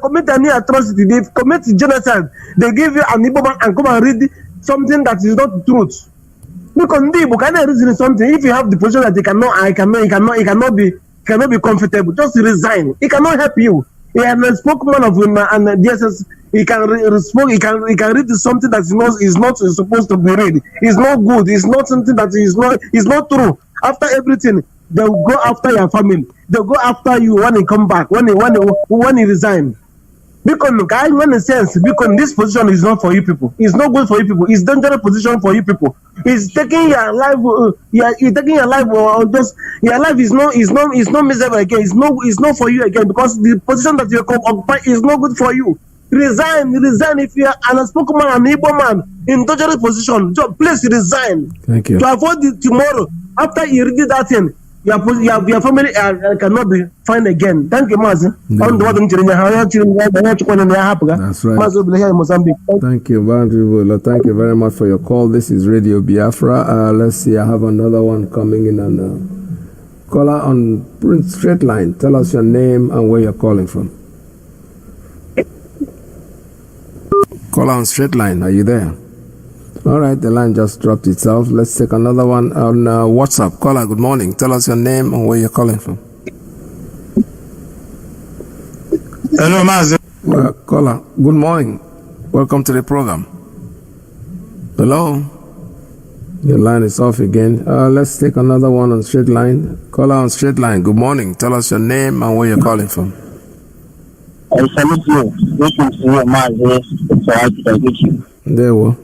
commit any atrocity, they commit genocide, they give you an Igbo man and come and read something that is not truth. Because Igbo cannot reason something. If you have the position that he cannot be comfortable, just resign. He cannot help you. He is a spokesman of and DSS. He can read something that is not supposed to be read. It's not good. It's not something that is not true. After everything, they will go after your family. They will go after you when he come back. When he resign. Because in a sense, because this position is not for you people. It's not good for you people. It's dangerous position for you people. It's taking your life. You're taking your life, or just your life is not miserable again. It's not for you again, because the position that you occupy is not good for you. Resign. If you are an unspoken man, an Igbo man in dangerous position, please resign. Thank you. To avoid tomorrow, after you read that thing, your family cannot be fine again. Thank you, Mazi. That's right. Thank you, thank you very much for your call. This is Radio Biafra. Let's see, I have another one coming in. And caller on straight line. Tell us your name and where you're calling from. Caller on straight line. Are you there? All right, the line just dropped itself. Let's take another one on WhatsApp. Caller, good morning. Tell us your name and where you're calling from. Hello, Mazi. Caller, good morning. Welcome to the program. Hello? The line is off again. Let's take another one on straight line. Caller on straight line. Good morning. Tell us your name and where you're calling from. I salute you. Greetings to you, Mazi. It's all right to greet you. There we go.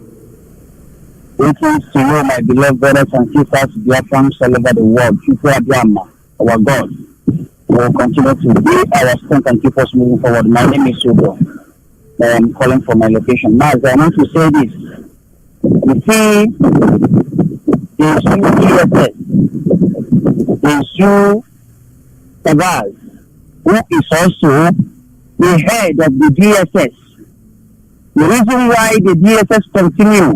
Greetings to you, my beloved brothers and sisters, Biafrans all over the world. People are Biafra, our God. We will continue to be our strength and keep us moving forward. My name is Udo. I am calling for my location. Mazi, I want to say this. You see, the DSS, the Tabaz, who is also the head of the DSS. The reason why the DSS continue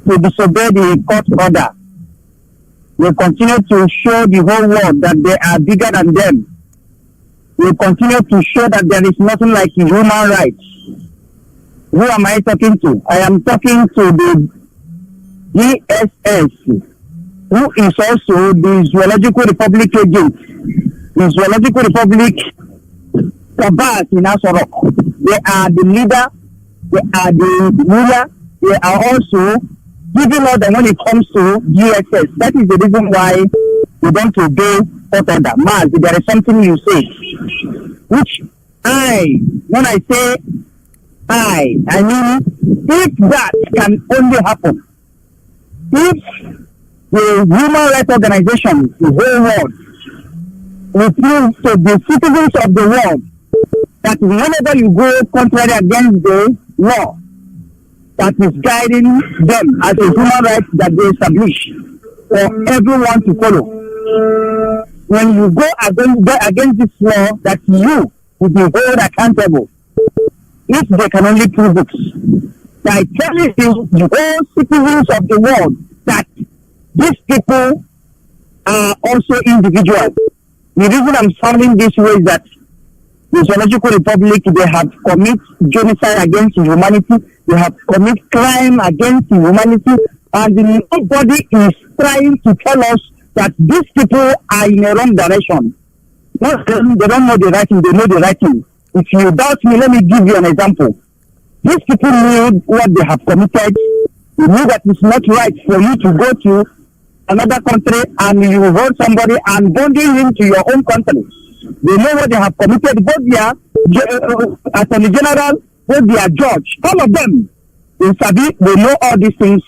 to disobey the court order, they continue to show the whole world that they are bigger than them. They continue to show that there is nothing like human rights. Who am I talking to? I am talking to the DSS, who is also the Zoological Republic agent. The Zoological Republic Kabas in Asorok. They are the leader, they are the ruler, they are also giving order when it comes to DSS. That is the reason why we don't obey court order. Maz, there is something you say, which when I say I mean, if that can only happen, if the human rights organization, the whole world, refuse to the citizens of the world that whenever you go contrary against the law that is guiding them as a human right that they establish for everyone to follow, when you go against this law that you will be held accountable, if they can only prove it by telling the whole citizens of the world that these people are also individuals. The reason I'm sounding this way is that the Zoological Republic, they have committed genocide against humanity, they have committed crime against humanity, and nobody is trying to tell us that these people are in a wrong direction. They don't know the right thing, they know the right thing. If you doubt me, let me give you an example. These people knew what they have committed. They knew that it's not right for you to go to another country and you hold somebody and bonding him to your own country. They know what they have committed, both their Attorney General, both their judge, all of them. They know all these things,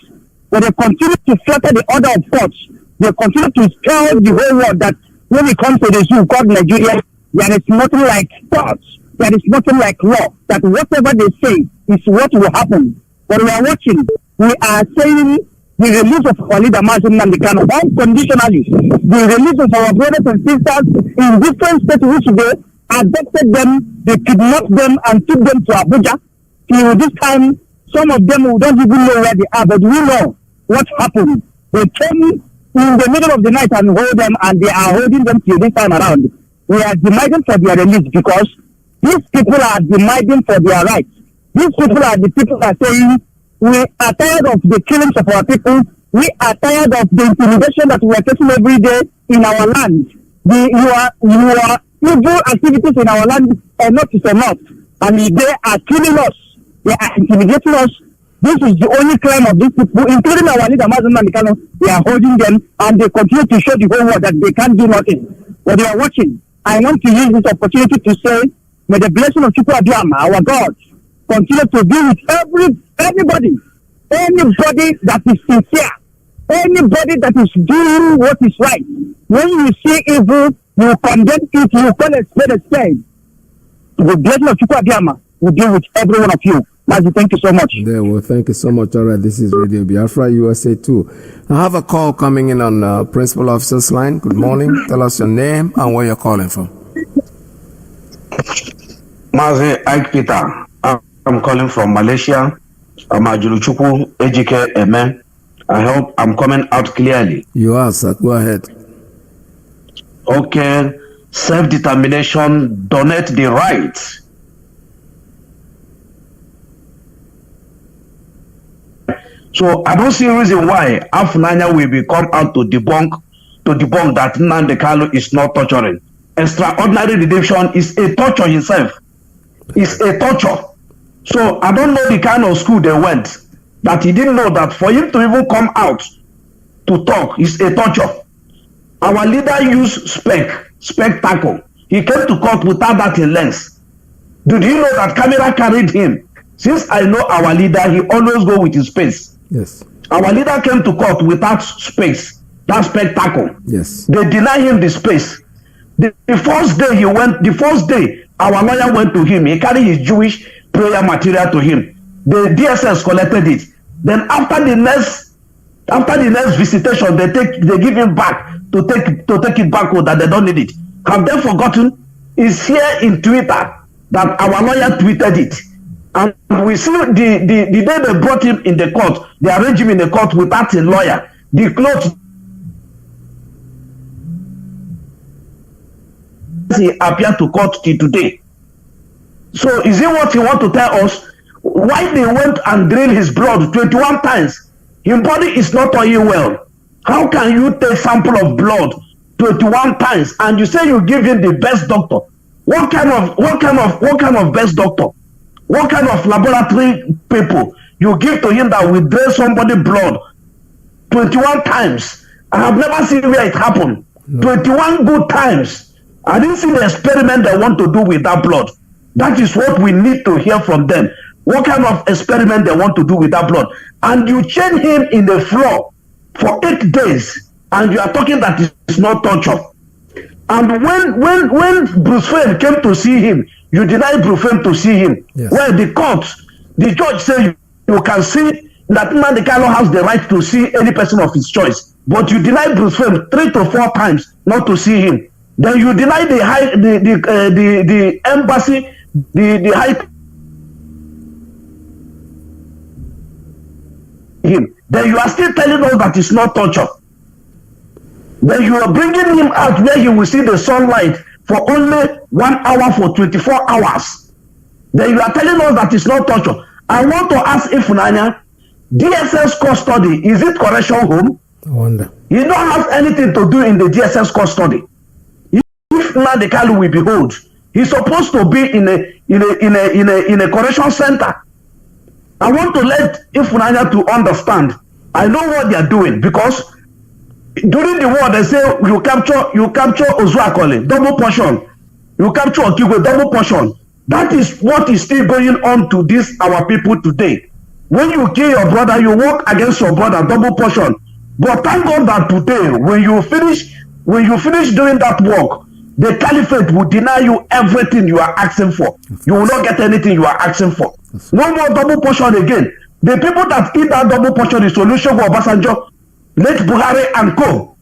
but they continue to flatter the order of courts. They continue to tell the whole world that when it comes to the zoo called Nigeria, there is nothing like thoughts. There is nothing like law, that whatever they say is what will happen. But we are watching, we are saying the release of our leader Mazi unconditionally, the release of our brothers and sisters in different states which they abducted them, they kidnapped them and took them to Abuja. Till this time, some of them we don't even know where they are, but we know what happened. They came in the middle of the night and hold them, and they are holding them till this time around. We are demanding for their release because these people are demanding for their rights. These people are the people that are saying, we are tired of the killings of our people. We are tired of the intimidation that we are facing every day in our land. Your evil activities in our land enough is enough. And they are killing us. They are intimidating us. This is the only crime of these people, including our leader, Mazi. They are holding them and they continue to show the whole world that they can't do nothing. But they are watching. I want to use this opportunity to say, may the blessing of Chukwu Abiyama, our God, continue to be with anybody that is sincere, anybody that is doing what is right. When you see evil, you condemn it, you call it spade a spade. The blessing of Chukwu Abiyama will be with every one of you. Mazi, thank you so much. There, well, thank you so much. All right, this is Radio Biafra, USA 2. I have a call coming in on Principal Officer's line. Good morning. Tell us your name and where you're calling from. Mazi, Iyke Peter. I'm calling from Malaysia. I'm Ajuluchukwu, Iyke, Amen. I hope I'm coming out clearly. You are, sir. Go ahead. Okay. Self-determination, donate the right. So I don't see a reason why Afunanya will be come out to debunk that Nnamdi Kanu is not torturing. Extraordinary redemption is a torture himself. It's a torture. So I don't know the kind of school they went that he didn't know that for him to even come out to talk is a torture. Our leader used spectacle. He came to court without that in lens. Did you know that camera carried him? Since I know our leader, he always go with his space. Yes. Our leader came to court without space. That spectacle. Yes. They deny him the space. The first day our lawyer went to him, he carried his Jewish prayer material to him. The DSS collected it. Then after the next visitation, they give him back to take it back home that they don't need it. Have they forgotten? It's here in Twitter that our lawyer tweeted it. And we see the day they brought him in the court, they arranged him in the court without a lawyer. The clothes he appeared to court till today. So is it what he want to tell us? Why they went and drained his blood 21 times? His body is not oil well. How can you take sample of blood 21 times and you say you give him the best doctor? What kind of best doctor? What kind of laboratory people you give to him that will drain somebody blood 21 times? I have never seen where it happened. 21 good times. I didn't see the experiment they want to do with that blood. That is what we need to hear from them. What kind of experiment they want to do with that blood? And you chain him in the floor for 8 days, and you are talking that it's not torture. And when Bruce Wayne came to see him, you denied Bruce Wayne to see him. Yes. Well, the judge said you can see that Nnamdi Kanu has the right to see any person of his choice, but you denied Bruce Wayne 3 to 4 times not to see him. Then you deny the embassy, the high him. Then you are still telling us that it's not torture. Then you are bringing him out where he will see the sunlight for only 1 hour for 24 hours. Then you are telling us that it's not torture. I want to ask Ifunanya, DSS custody, is it correction home? I wonder. You don't have anything to do in the DSS custody. If Nnamdi Kanu will behold, he's supposed to be in a correction center. I want to let Ifunanya to understand. I know what they are doing because during the war they say you capture Ozuakole, double portion. You capture Okigwe, double portion. That is what is still going on to this our people today. When you kill your brother, you work against your brother, double portion. But thank God that today, when you finish doing that work, the caliphate will deny you everything you are asking for. You will not get anything you are asking for. No more double portion again. The people that eat that double portion is Olusegun Obasanjo, late Buhari and co.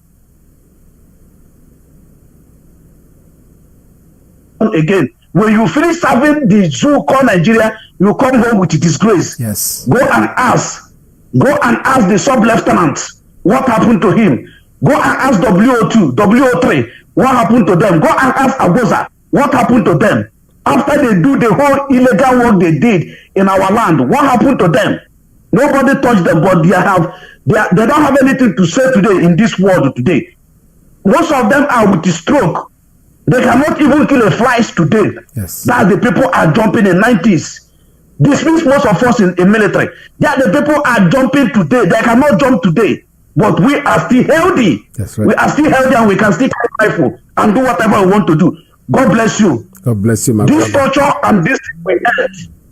Again, when you finish serving the zoo called Nigeria, you come home with disgrace. Yes. Go and ask the sub-lieutenant what happened to him. Go and ask WO2, WO3, what happened to them. Go and ask Agoza, what happened to them. After they do the whole illegal work they did in our land, what happened to them? Nobody touched them, but they don't have anything to say today in this world today. Most of them are with the stroke. They cannot even kill a fly today. Yes. That the people are jumping in 90s. This means most of us in military. Yeah, the people are jumping today. They cannot jump today. But we are still healthy. That's right. We are still healthy and we can still carry rifle and do whatever we want to do. God bless you. God bless you, my this brother. torture and this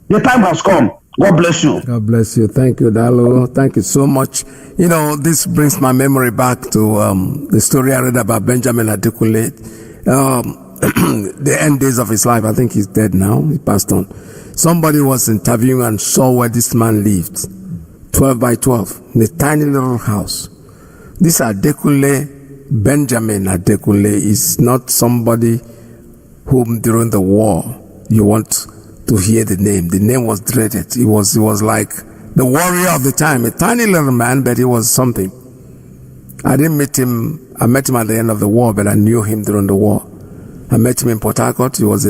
the time has come. God bless you. God bless you. Thank you, Dalo. Thank you so much. You know, this brings my memory back to the story I read about Benjamin Adekunle. The end days of his life. I think he's dead now. He passed on. Somebody was interviewing and saw where this man lived. 12 by 12. In a tiny little house. This Adekunle, Benjamin Adekunle, is not somebody whom during the war you want to hear the name. The name was dreaded. He was like the warrior of the time. A tiny little man, but he was something. I didn't meet him. I met him at the end of the war, but I knew him during the war. I met him in Port Harcourt. He was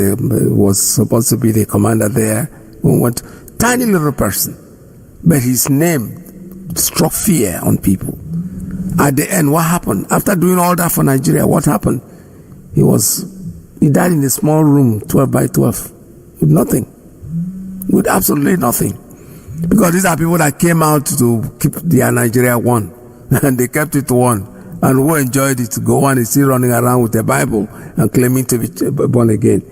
supposed to be the commander there. We went, tiny little person. But his name struck fear on people. At the end, what happened? After doing all that for Nigeria, what happened? He died in a small room, 12 by 12, with nothing. With absolutely nothing. Because these are people that came out to keep their Nigeria one. And they kept it one. And who enjoyed it to go on is still running around with the Bible and claiming to be born again.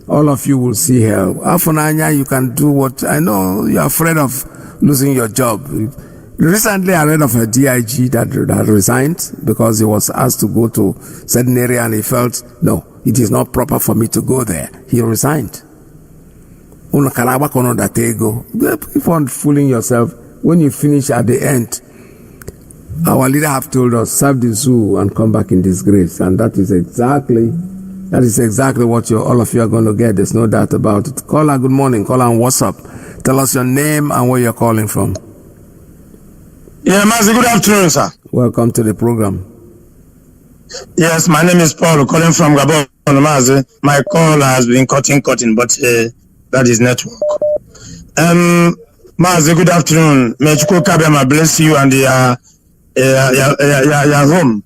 All of you will see here. Afunanya, you can do what, I know you're afraid of losing your job. Recently, I read of a DIG that resigned because he was asked to go to certain area and he felt, no, it is not proper for me to go there. He resigned. Keep on fooling yourself. When you finish at the end, our leader have told us, serve the zoo and come back in disgrace. And that is exactly what all of you are going to get. There's no doubt about it. Caller, good morning. Caller on WhatsApp. Tell us your name and where you're calling from. Yeah, Mazi, good afternoon, sir. Welcome to the program. Yes, my name is Paul, calling from Gabon, Mazi. My call has been cutting, but that is network. Mazi, good afternoon. May Chukwu Kabema bless you and your home.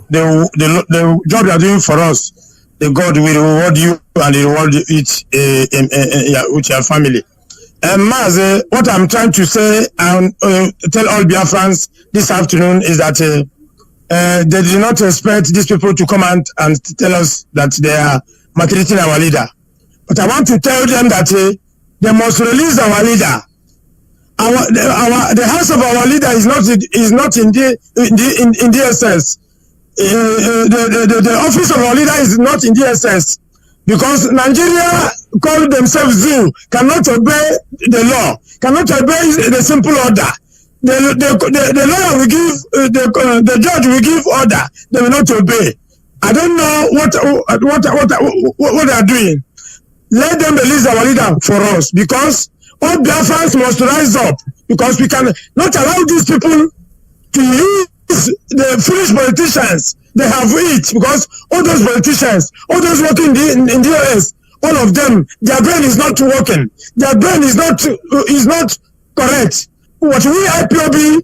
The job you are doing for us, the God will reward you and reward it with your family. Mazi, what I'm trying to say and tell all Biafrans this afternoon is that they do not expect these people to come and tell us that they are maltreating our leader. But I want to tell them that they must release our leader. The house of our leader is not in DSS. The office of our leader is not in DSS. Because Nigeria call themselves zoo, cannot obey the law, cannot obey the simple order. The lawyer will give, the judge will give order, they will not obey. I don't know what they are doing. Let them release our leader for us, because all Biafrans must rise up, because we can not allow these people to use the foolish politicians they have it, because all those politicians, all those working in the US, all of them, their brain is not working. Their brain is not correct. What we IPOB,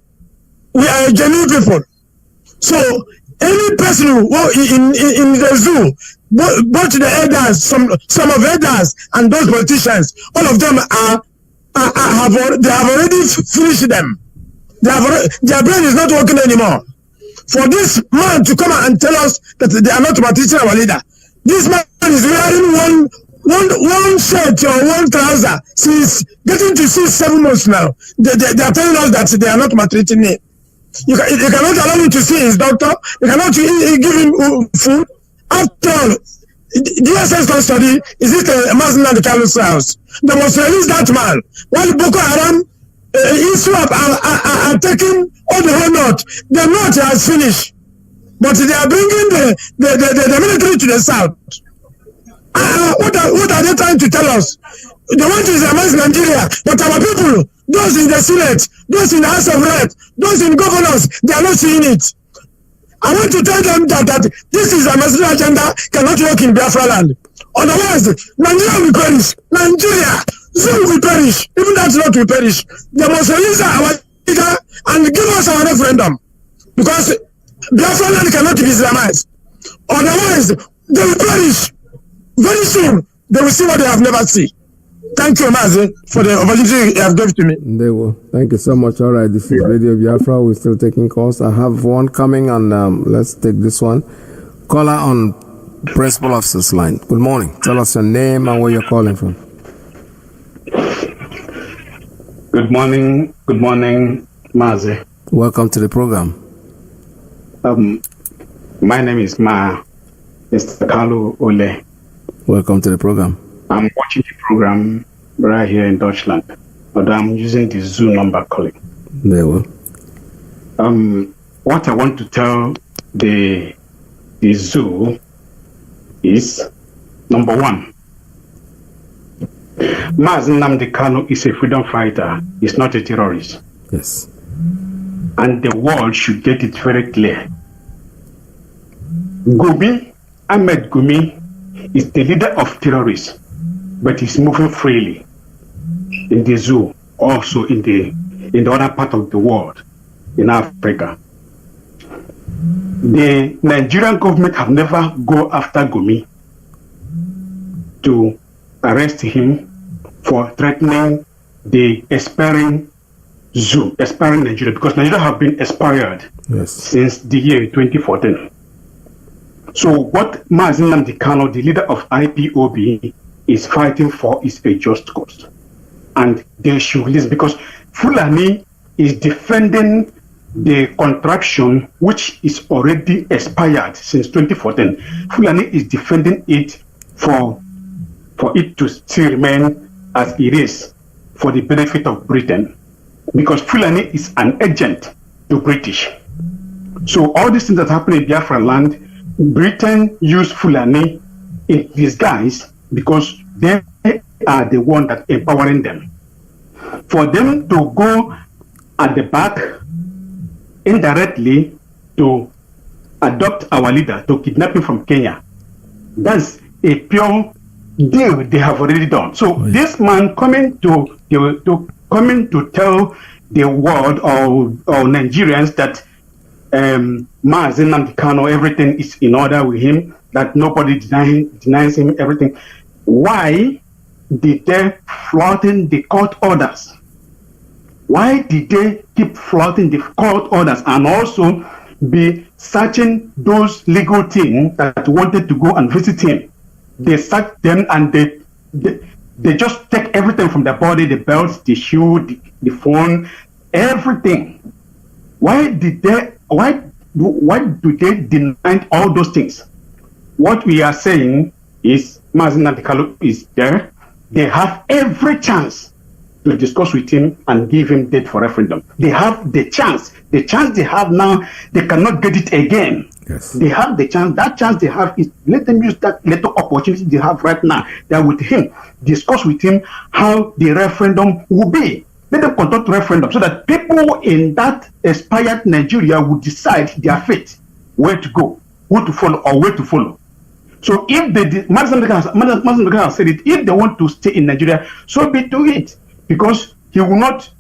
we are genuine people. So any person who in the zoo, both the elders, some of the elders and those politicians, all of them have already finished them. Their brain is not working anymore. For this man to come and tell us that they are not maltreating our leader, this man is wearing one shirt or one trouser since getting to 6-7 months now. They are telling us that they are not maltreating him. You cannot allow him to see his doctor. You cannot give him food. After all, DSS custody is it a Mazi and the Carlos house? They must release that man. While Boko Haram ISWAP are taking all the whole north. The north has finished, but they are bringing the military to the south. What are they trying to tell us? They want to Islamize Nigeria, but our people, those in the Senate, those in the House of Reps, those in governors, they are not seeing it. I want to tell them that this is a Muslim agenda cannot work in Biafra land. Otherwise, Nigeria will perish. Nigeria soon will perish. Even that lot will perish. They must release our leader and give us our referendum. Because Biafra land cannot be Islamized. Otherwise, they will perish. Very soon, they will see what they have never seen. Thank you, Mazi, for the opportunity you have given to me. They will. Thank you so much. All right, this is Radio Biafra. We're still taking calls. I have one coming, and let's take this one. Caller on Principal Officers line. Good morning. Tell us your name and where you're calling from. Good morning. Good morning, Mazi. Welcome to the program. My name is Mr. Carlo Ole. Welcome to the program. I'm watching the program right here in Deutschland, but I'm using the Zoom number calling. There will. What I want to tell the zoo is, number one, Mazi Nnamdi Kanu is a freedom fighter. He's not a terrorist. Yes. And the world should get it very clear. Ahmed Gumi is the leader of terrorists, but he's moving freely in the zoo, also in the in the other part of the world, in Africa. The Nigerian government have never go after Gumi to arrest him for threatening the aspiring Nigeria, because Nigeria have been expired since the year 2014. So what Mazi Nnamdi Kanu, the leader of IPOB, is fighting for is a just cause. And they should listen, because Fulani is defending the contraction which is already expired since 2014. Fulani is defending it for it to still remain as it is for the benefit of Britain, because Fulani is an agent to British. So all these things that happen in Biafra land, Britain used Fulani in disguise because they are the one that empowering them. For them to go at the back indirectly to adopt our leader, to kidnap him from Kenya, that's a pure deal they have already done. So this man coming to tell the world or Nigerians that Mazi Nnamdi Kanu, everything is in order with him, that nobody denies him everything. Why did they flouting the court orders? Why did they keep flouting the court orders and also be searching those legal teams that wanted to go and visit him? They searched them and they just take everything from the body, the belts, the shoe, the phone, everything. Why do they deny all those things? What we are saying is Mazi Nnamdi Kanu is there. They have every chance to discuss with him and give him date for referendum. They have the chance. The chance they have now, they cannot get it again. Yes. They have the chance. That chance they have is let them use that little opportunity they have right now. They are with him. Discuss with him how the referendum will be. Let them conduct referendum so that people in that expired Nigeria will decide their fate, where to go, who to follow, or where to follow. So if Mazi Nnamdi Kanu said it, if they want to stay in Nigeria, so be to it, because he will not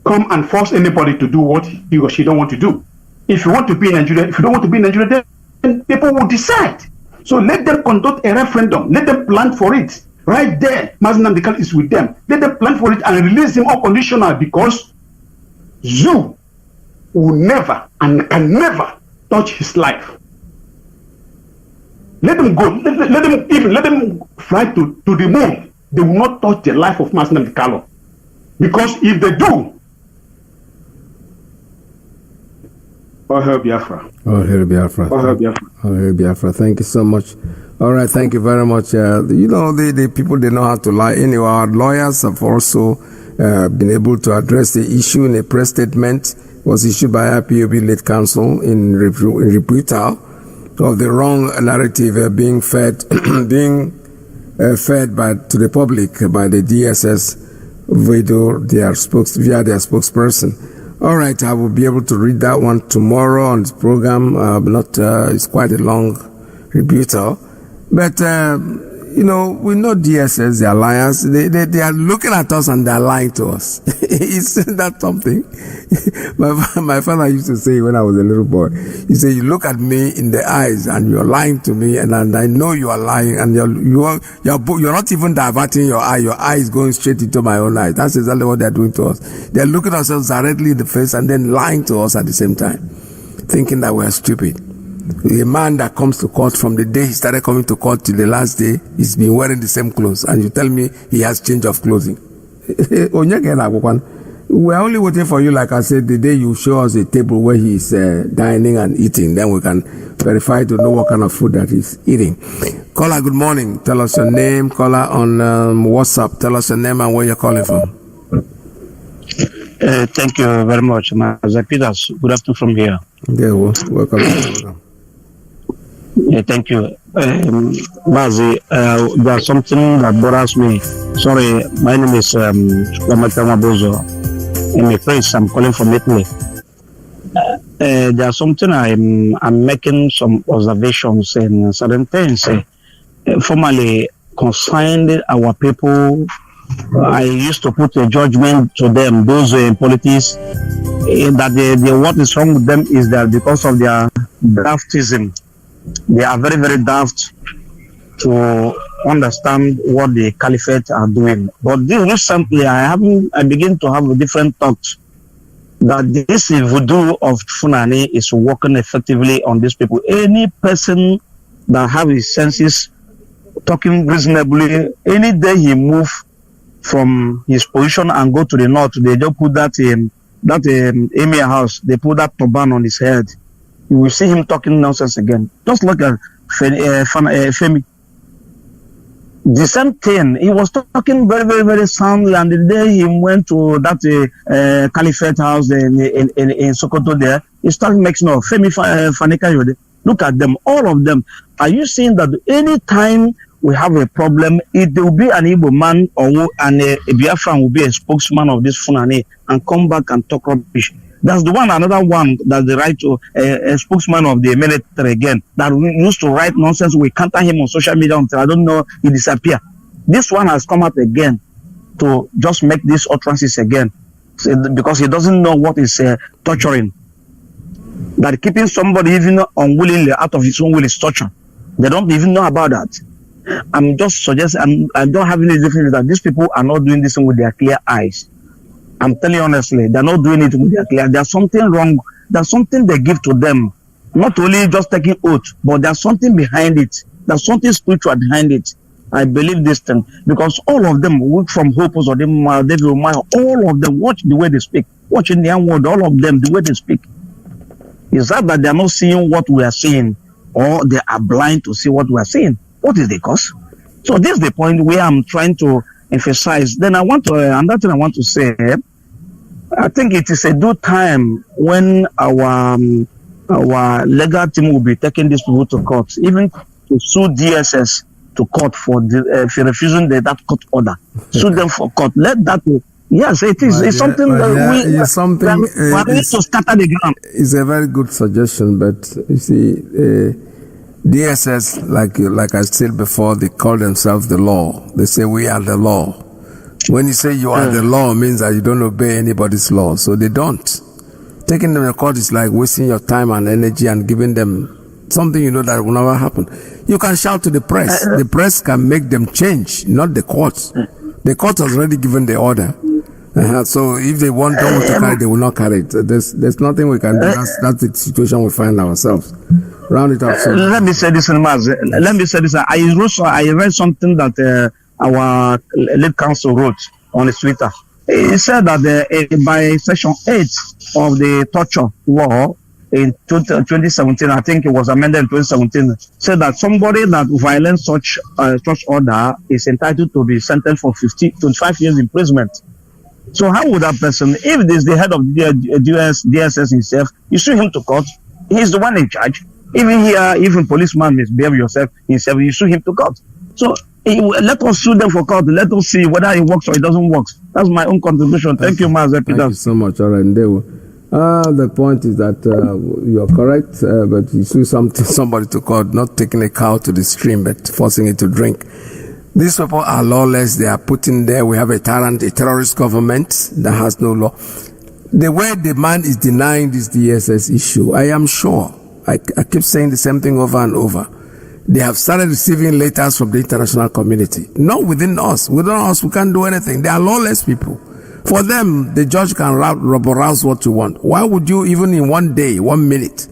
come and force anybody to do what he or she don't want to do. If you want to be in Nigeria, if you don't want to be in Nigeria, then people will decide. So let them conduct a referendum. Let them plan for it. Right there, Mazi Nnamdi Kanu is with them. Let them plan for it and release him unconditional, because Zoo will never and can never touch his life. Let them go. Let them fly to the moon. They will not touch the life of Mazi Nnamdi Kanu, because if they do, all hail Biafra. All hail Biafra. All hail Biafra. All hail Biafra. Thank you so much. All right, thank you very much. The people, they know how to lie. Anyway, our lawyers have also been able to address the issue in a press statement. It was issued by IPOB late counsel in rebuttal of the wrong narrative being fed to the public by the DSS via their spokesperson. All right, I will be able to read that one tomorrow on this program. It's quite a long rebuttal. But, we know DSS, they are liars. They are looking at us and they are lying to us. Isn't that something? My father used to say when I was a little boy, he said, you look at me in the eyes and you're lying to me, and I know you are lying, and you're not even diverting your eye is going straight into my own eye. That's exactly what they're doing to us. They're looking at us directly in the face and then lying to us at the same time, thinking that we're stupid. A man that comes to court from the day he started coming to court till the last day, he's been wearing the same clothes, and you tell me he has change of clothing. We're only waiting for you, like I said, the day you show us a table where he's dining and eating, then we can verify to know what kind of food that he's eating. Caller, good morning. Tell us your name. Caller on WhatsApp. Tell us your name and where you're calling from. Thank you very much, Mazi Peters. Good afternoon from here. Okay, welcome. Yeah, thank you. Mazi, there's something that bothers me. Sorry, my name is Lamatama Bozo. I'm a priest. I'm calling from Italy. There's something I'm making some observations and certain things. Formally consigned our people I used to put a judgment to them, those in politics, that what is wrong with them is that because of their daftism, they are very, very daft to understand what the caliphate are doing. But this recently, I begin to have a different thought that this voodoo of Funani is working effectively on these people. Any person that have his senses talking reasonably, any day he move from his position and go to the north, they just put that emir house, they put that turban on his head. You will see him talking nonsense again. Just look at Femi. The same thing, he was talking very, very, very soundly, and the day he went to that caliphate house in Sokoto there, he started making no Femi Fanika Yode. Look at them, all of them. Are you seeing that any time we have a problem, it will be an Igbo man or a Biafra will be a spokesman of this Funani and come back and talk rubbish? That's the one, another one, that's the right to a spokesman of the military again, that we used to write nonsense. We counter him on social media until I don't know, he disappear. This one has come up again to just make these utterances again, because he doesn't know what is torturing. That keeping somebody even unwillingly out of his own will is torture. They don't even know about that. I'm just suggesting, I don't have any difference that these people are not doing this with their clear eyes. I'm telling you honestly, they're not doing it with their clear. There's something wrong. There's something they give to them. Not only just taking oath, but there's something behind it. There's something spiritual behind it. I believe this thing. Because all of them, from Hopus or them, all of them, watch the way they speak. Watch in their word, all of them, the way they speak. Is that they're not seeing what we are seeing, or they are blind to see what we are seeing? What is the cause? So this is the point where I'm trying to emphasize. Then I want to, another thing I want to say, I think it is a due time when our legal team will be taking these people to court, even to sue DSS to court for refusing that court order. Sue them for court. Let that. Yes, it is. It's something that we need to scatter the ground. It's a very good suggestion, but you see, DSS, like I said before, they call themselves the law. They say we are the law. When you say you are the law, it means that you don't obey anybody's law. So they don't. Taking them to court is like wasting your time and energy and giving them something you know that will never happen. You can shout to the press. The press can make them change, not the courts. The court has already given the order. So if they want to carry, they will not carry it. There's nothing we can do. That's the situation we find ourselves. Round it up. Let me say this, Mazi. Let me say this. I read something that our lead counsel wrote on his Twitter. He said that by Section 8 of the torture law in 2017, I think it was amended in 2017, said that somebody that violates such order is entitled to be sentenced for 25 years imprisonment. So how would that person, if this is the head of DSS himself, you sue him to court, he's the one in charge. Even here, even policeman misbehave himself, you sue him to court. So let us sue them for court. Let us see whether it works or it doesn't work. That's my own contribution. Thank you, Mazi. Thank you so much. All right, the point is that you're correct, but you sue somebody to court, not taking a cow to the stream, but forcing it to drink. These people are lawless. They are put in there. We have a terrorist government that has no law. The way the man is denying this DSS issue, I am sure, I keep saying the same thing over and over. They have started receiving letters from the international community. Not within us. Within us, we can't do anything. They are lawless people. For them, the judge can rubber-rouse what you want. Why would you, even in 1 day, 1 minute?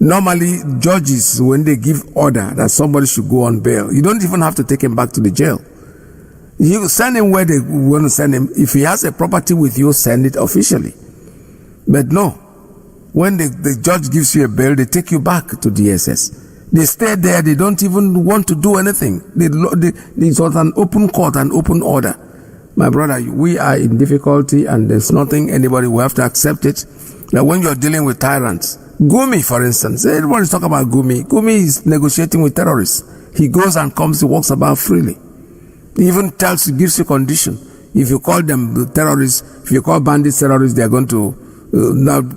Normally, judges, when they give order that somebody should go on bail, you don't even have to take him back to the jail. You send him where they want to send him. If he has a property with you, send it officially. But no. When the judge gives you a bail, they take you back to DSS. They stay there. They don't even want to do anything. It's an open court, an open order. My brother, we are in difficulty and there's nothing anybody will have to accept it. Now, when you're dealing with tyrants, Gumi, for instance, everyone is talking about Gumi. Gumi is negotiating with terrorists. He goes and comes, he walks about freely. He even gives you condition. If you call them terrorists, if you call bandits terrorists, they are going to,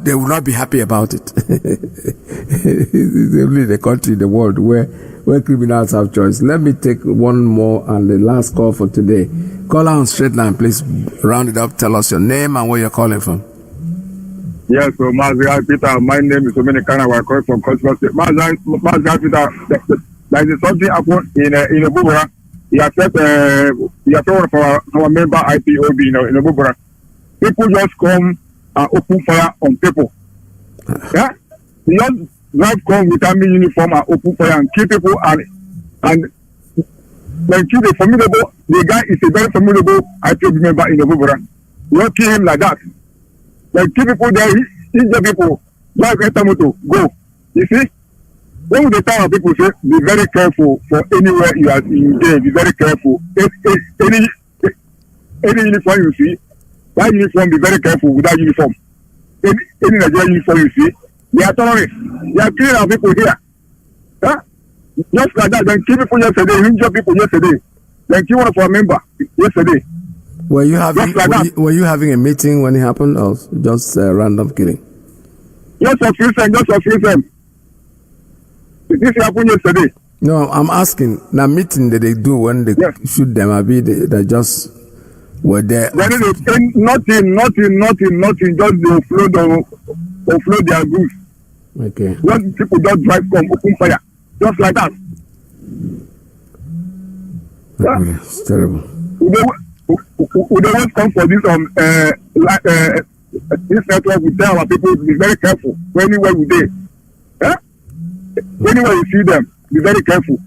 they will not be happy about it. It's only the country, the world, where where criminals have choice. Let me take one more and the last call for today. Caller on straight line, please round it up. Tell us your name and where you're calling from. Yes, so Mazi Peter, my name is Dominicana. I call from Cultural State. Mazi Peter, there is something happened in a Bubura. He affect one of our member IPOB in a Bubura. People just come and open fire on people. Yeah, they just drive come with army uniform and open fire and kill people and when kill the formidable. The guy is a very formidable IPOB member in the Bubura. You don't kill him like that. Like kill people there, injure people, drive enter motor, go. You see? When the time people say, be very careful for anywhere you are in there, be very careful. Any uniform you see, that uniform, be very careful with that uniform. Any Nigerian uniform you see, they are terrorists. They are killing our people here. Huh? Just like that, then kill people yesterday, injure people yesterday. Then kill one of our members yesterday. Were you having a meeting when it happened, or just random killing? Just a few times. This happened yesterday. No, I'm asking. The meeting that they do when they shoot them, they just were there. There is nothing. Just they offload their goods. Okay. Just people just drive come open fire, just like that. Okay. It's terrible. We don't come for this this network. We tell our people to be very careful anywhere we dey. Anywhere you see them, be very careful.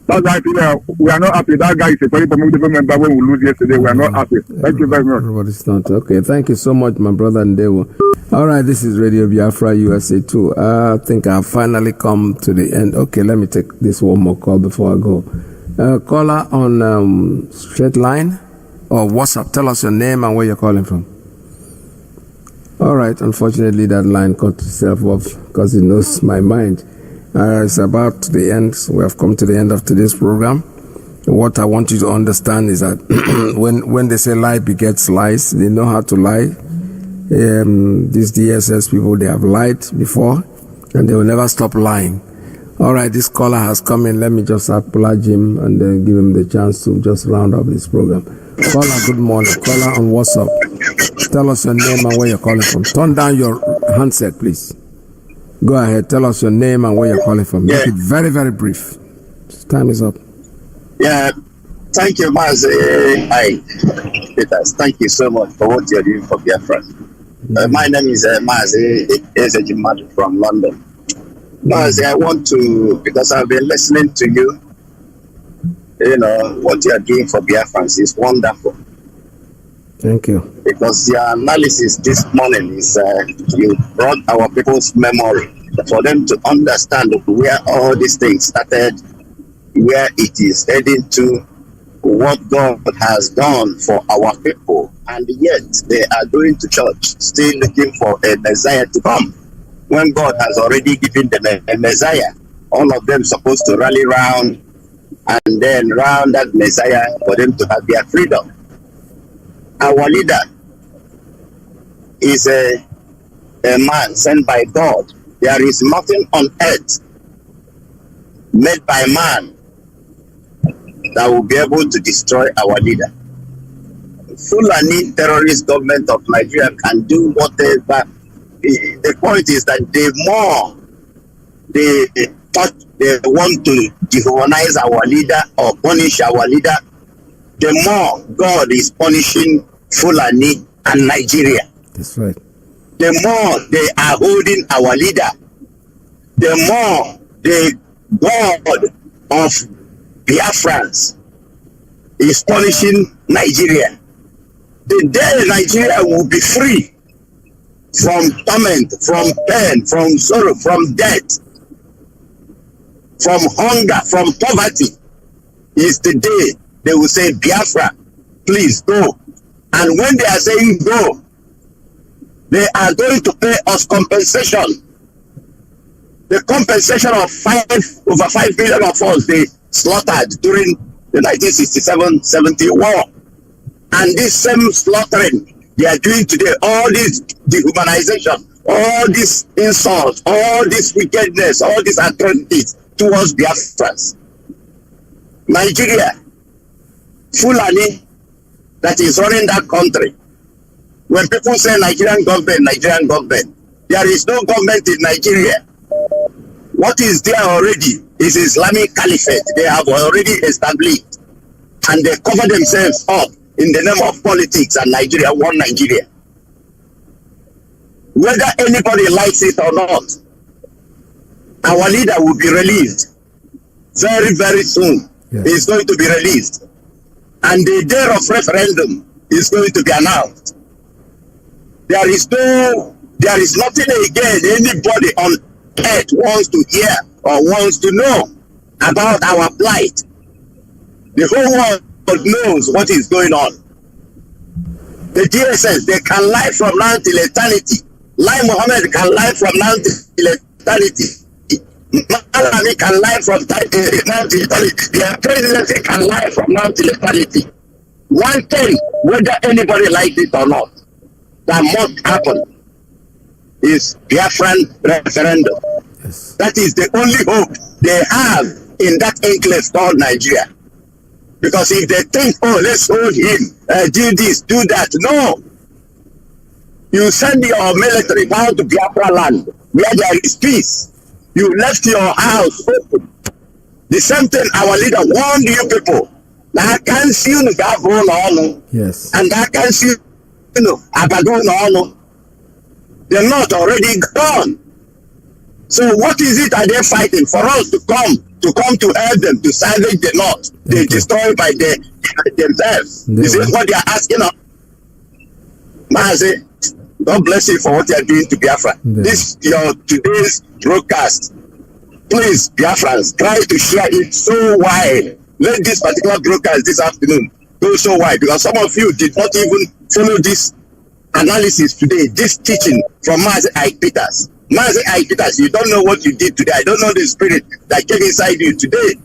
That's why I think we are not happy. That guy is a very formidable member. When we lose yesterday, we are not happy. Thank you very much. Everybody's not okay. Thank you so much, my brother Ndewo. All right, this is Radio Biafra USA 2. I think I've finally come to the end. Okay, let me take this one more call before I go. Caller on straight line or WhatsApp. Tell us your name and where you're calling from. All right, unfortunately that line cut itself off because it knows my mind. It's about the end. We have come to the end of today's program. What I want you to understand is that when they say lie begets lies, they know how to lie. These DSS people, they have lied before and they will never stop lying. All right, this caller has come in. Let me just acknowledge him and then give him the chance to just round up this program. Caller, good morning. Caller on WhatsApp. Tell us your name and where you're calling from. Turn down your handset, please. Go ahead. Tell us your name and where you're calling from. Make it very, very brief. Time is up. Yeah. Thank you, Mazi. Hi, Peters. Thank you so much for what you're doing for Biafra. My name is Mazi Ezejimadu from London. Mazi, I want to, because I've been listening to you, what you're doing for Biafrans is wonderful. Thank you. Because your analysis this morning is you brought our people's memory for them to understand where all these things started, where it is heading to, what God has done for our people, and yet they are going to church still looking for a Messiah to come. When God has already given them a Messiah, all of them supposed to rally round and then round that Messiah for them to have their freedom. Our leader is a man sent by God. There is nothing on earth made by man that will be able to destroy our leader. Fulani terrorist government of Nigeria can do whatever. The point is that the more they want to dehumanize our leader or punish our leader, the more God is punishing Fulani and Nigeria. That's right. The more they are holding our leader, the more the God of Biafrans is punishing Nigeria. The day Nigeria will be free from torment, from pain, from sorrow, from death, from hunger, from poverty, is the day they will say, Biafra, please go. And when they are saying go, they are going to pay us compensation. The compensation of over 5 million of us they slaughtered during the 1967-70 war. And this same slaughtering they are doing today, all this dehumanization, all this insults, all this wickedness, all these atrocities, towards Biafrans. Nigeria, Fulani, that is running that country. When people say Nigerian government, there is no government in Nigeria. What is there already is Islamic Caliphate. They have already established, and they cover themselves up in the name of politics and Nigeria, one Nigeria. Whether anybody likes it or not, our leader will be released very, very soon. Yes. He's going to be released. And the day of referendum is going to be announced. There is nothing again anybody on earth wants to hear or wants to know about our plight. The whole world knows what is going on. The DSS, they can lie from now till eternity. Lai Mohammed can lie from now till eternity. Malami can lie from now till eternity. Their presidency can lie from now till eternity. One thing, whether anybody likes it or not, that must happen is Biafran referendum. Yes. That is the only hope they have in that enclave called Nigeria. Because if they think, oh, let's hold him, do this, do that, no. You send your military down to Biafra land where there is peace. You left your house open. The same thing our leader warned you people. I can't see you on. Yes. And I can't see you on. They're not already gone. So what is it are they fighting for us to come to help them to salvage the North? They destroy by themselves. This is what they are asking us. Mazi, God bless you for what you are doing to Biafra. This your today's broadcast. Please, Biafrans, try to share it so wide. Let this particular broadcast this afternoon go so wide, because some of you did not even follow this analysis today, this teaching from Mazi Iyke. Mazi Iyke, you don't know what you did today. I don't know the spirit that came inside you today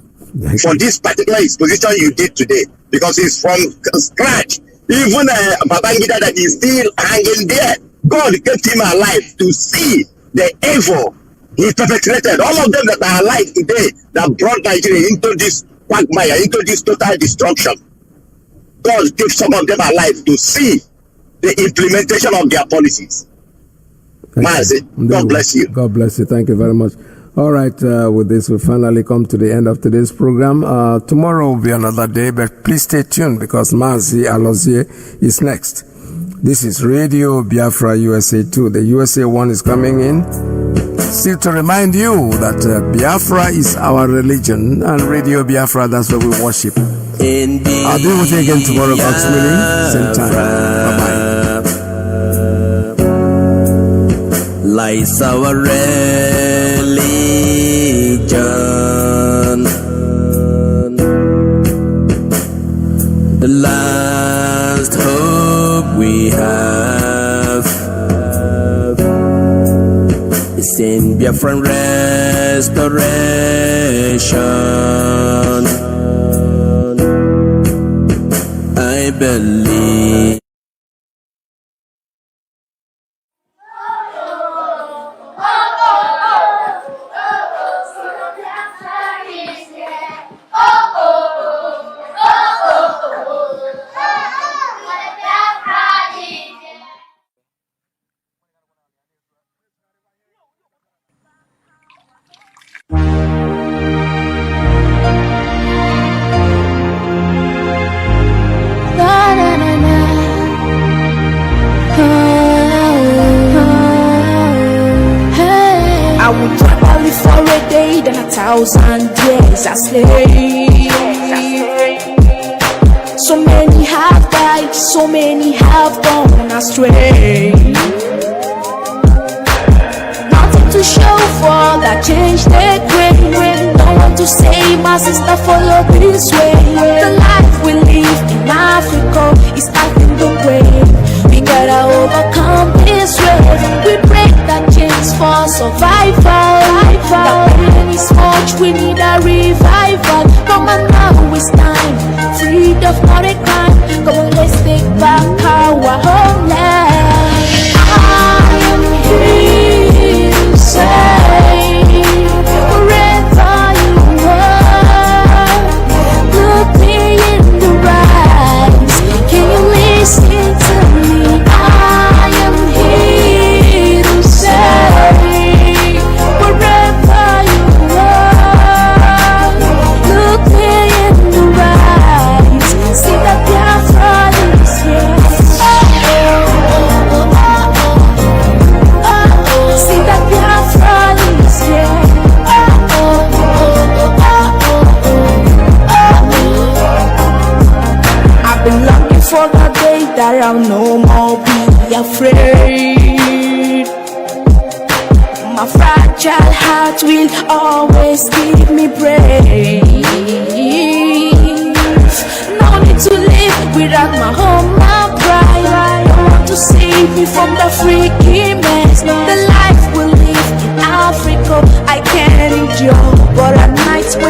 for this particular exposition you did today, because it's from scratch. Even Babangida that is still hanging there, God kept him alive to see the evil he perpetrated. All of them that are alive today that brought Nigeria into this quagmire, into this total destruction. God kept some of them alive to see the implementation of their policies. Mazi, God bless you. God bless you. Thank you very much. All right, with this, we finally come to the end of today's program. Tomorrow will be another day, but please stay tuned because Mazi Alozie is next. This is Radio Biafra USA 2. The USA 1 is coming in. Still to remind you that Biafra is our religion, and Radio Biafra, that's where we worship. I'll be with you again tomorrow, God's willing, same time. Bye-bye. Lies our religion, the last hope we have is in Biafran restoration. I believe. I would travel for a day, then 1,000 years I slay. So many have died, so many have gone astray. Nothing to show for that change they bring. No one to say, my sister, follow this way. The life we live in Africa is acting the way. We gotta overcome this way. We break that chains for survival. The pain is much, we need a revival. Come on now, it's time. Freedom not a crime. Come on, let's take back our homeland. I am here to say, wherever you gather round, no more be afraid. My fragile heart will always give me praise. No need to live without my home, my pride. I want to save me from the freaky mess. The life we live in Africa, I can't endure. But at night when